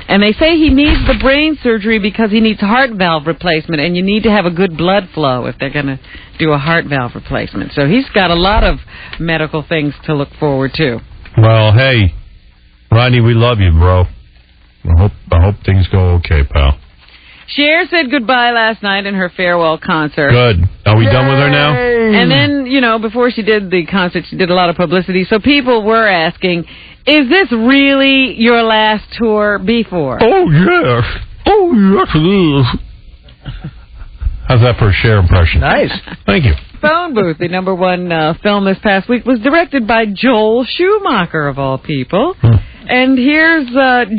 And they say he needs the brain surgery because he needs heart valve replacement, and you need to have a good blood flow if they're going to do a heart valve replacement. So he's got a lot of medical things to look forward to. Well, hey, Rodney, we love you, bro. I hope things go okay, pal. Cher said goodbye last night in her farewell concert. Good. Are we done with her now? And then, before she did the concert, she did a lot of publicity. So people were asking, is this really your last tour before? Oh, yes. Oh, yes, it is. How's that for a Cher impression? Nice. Thank you. Phone Booth, the number one film this past week, was directed by Joel Schumacher, of all people. And here's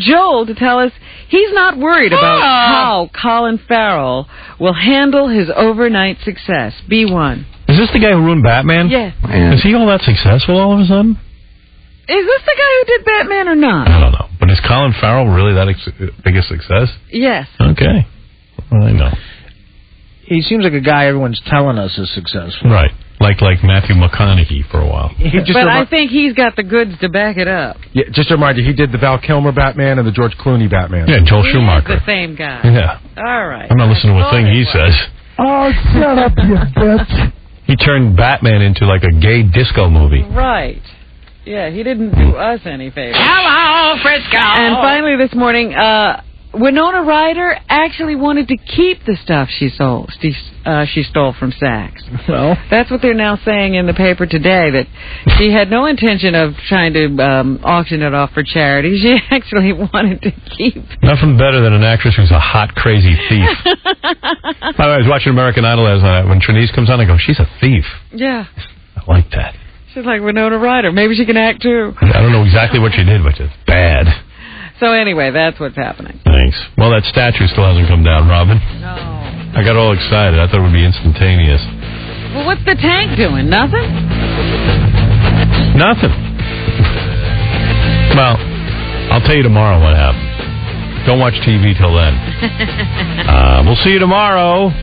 Joel to tell us he's not worried about how Colin Farrell will handle his overnight success. B1. Is this the guy who ruined Batman? Yes. Is he all that successful all of a sudden? Is this the guy who did Batman or not? I don't know. But is Colin Farrell really that big a success? Yes. Okay. Well, I know. He seems like a guy everyone's telling us is successful. Right. Like Matthew McConaughey for a while. But I think he's got the goods to back it up. Yeah, just a reminder, he did the Val Kilmer Batman and the George Clooney Batman. Yeah, Joel He Schumacher. is the same guy. Yeah. All right. I'm not listening to a thing he says. Oh, shut up, you bitch. He turned Batman into like a gay disco movie. Right. Yeah, he didn't do us any favors. Hello, Frisco. And finally this morning, Winona Ryder actually wanted to keep the stuff she stole from Saks. Well, that's what they're now saying in the paper today, that she had no intention of trying to auction it off for charity. She actually wanted to keep. Nothing better than an actress who's a hot, crazy thief. By the way, I was watching American Idol last night. When Trinise comes on, I go, she's a thief. Yeah. I like that. She's like Winona Ryder. Maybe she can act too. I don't know exactly what she did, but it's bad. So anyway, that's what's happening. Thanks. Well, that statue still hasn't come down, Robin. No. I got all excited. I thought it would be instantaneous. Well, what's the tank doing? Nothing? Nothing. Well, I'll tell you tomorrow what happened. Don't watch TV till then. We'll see you tomorrow.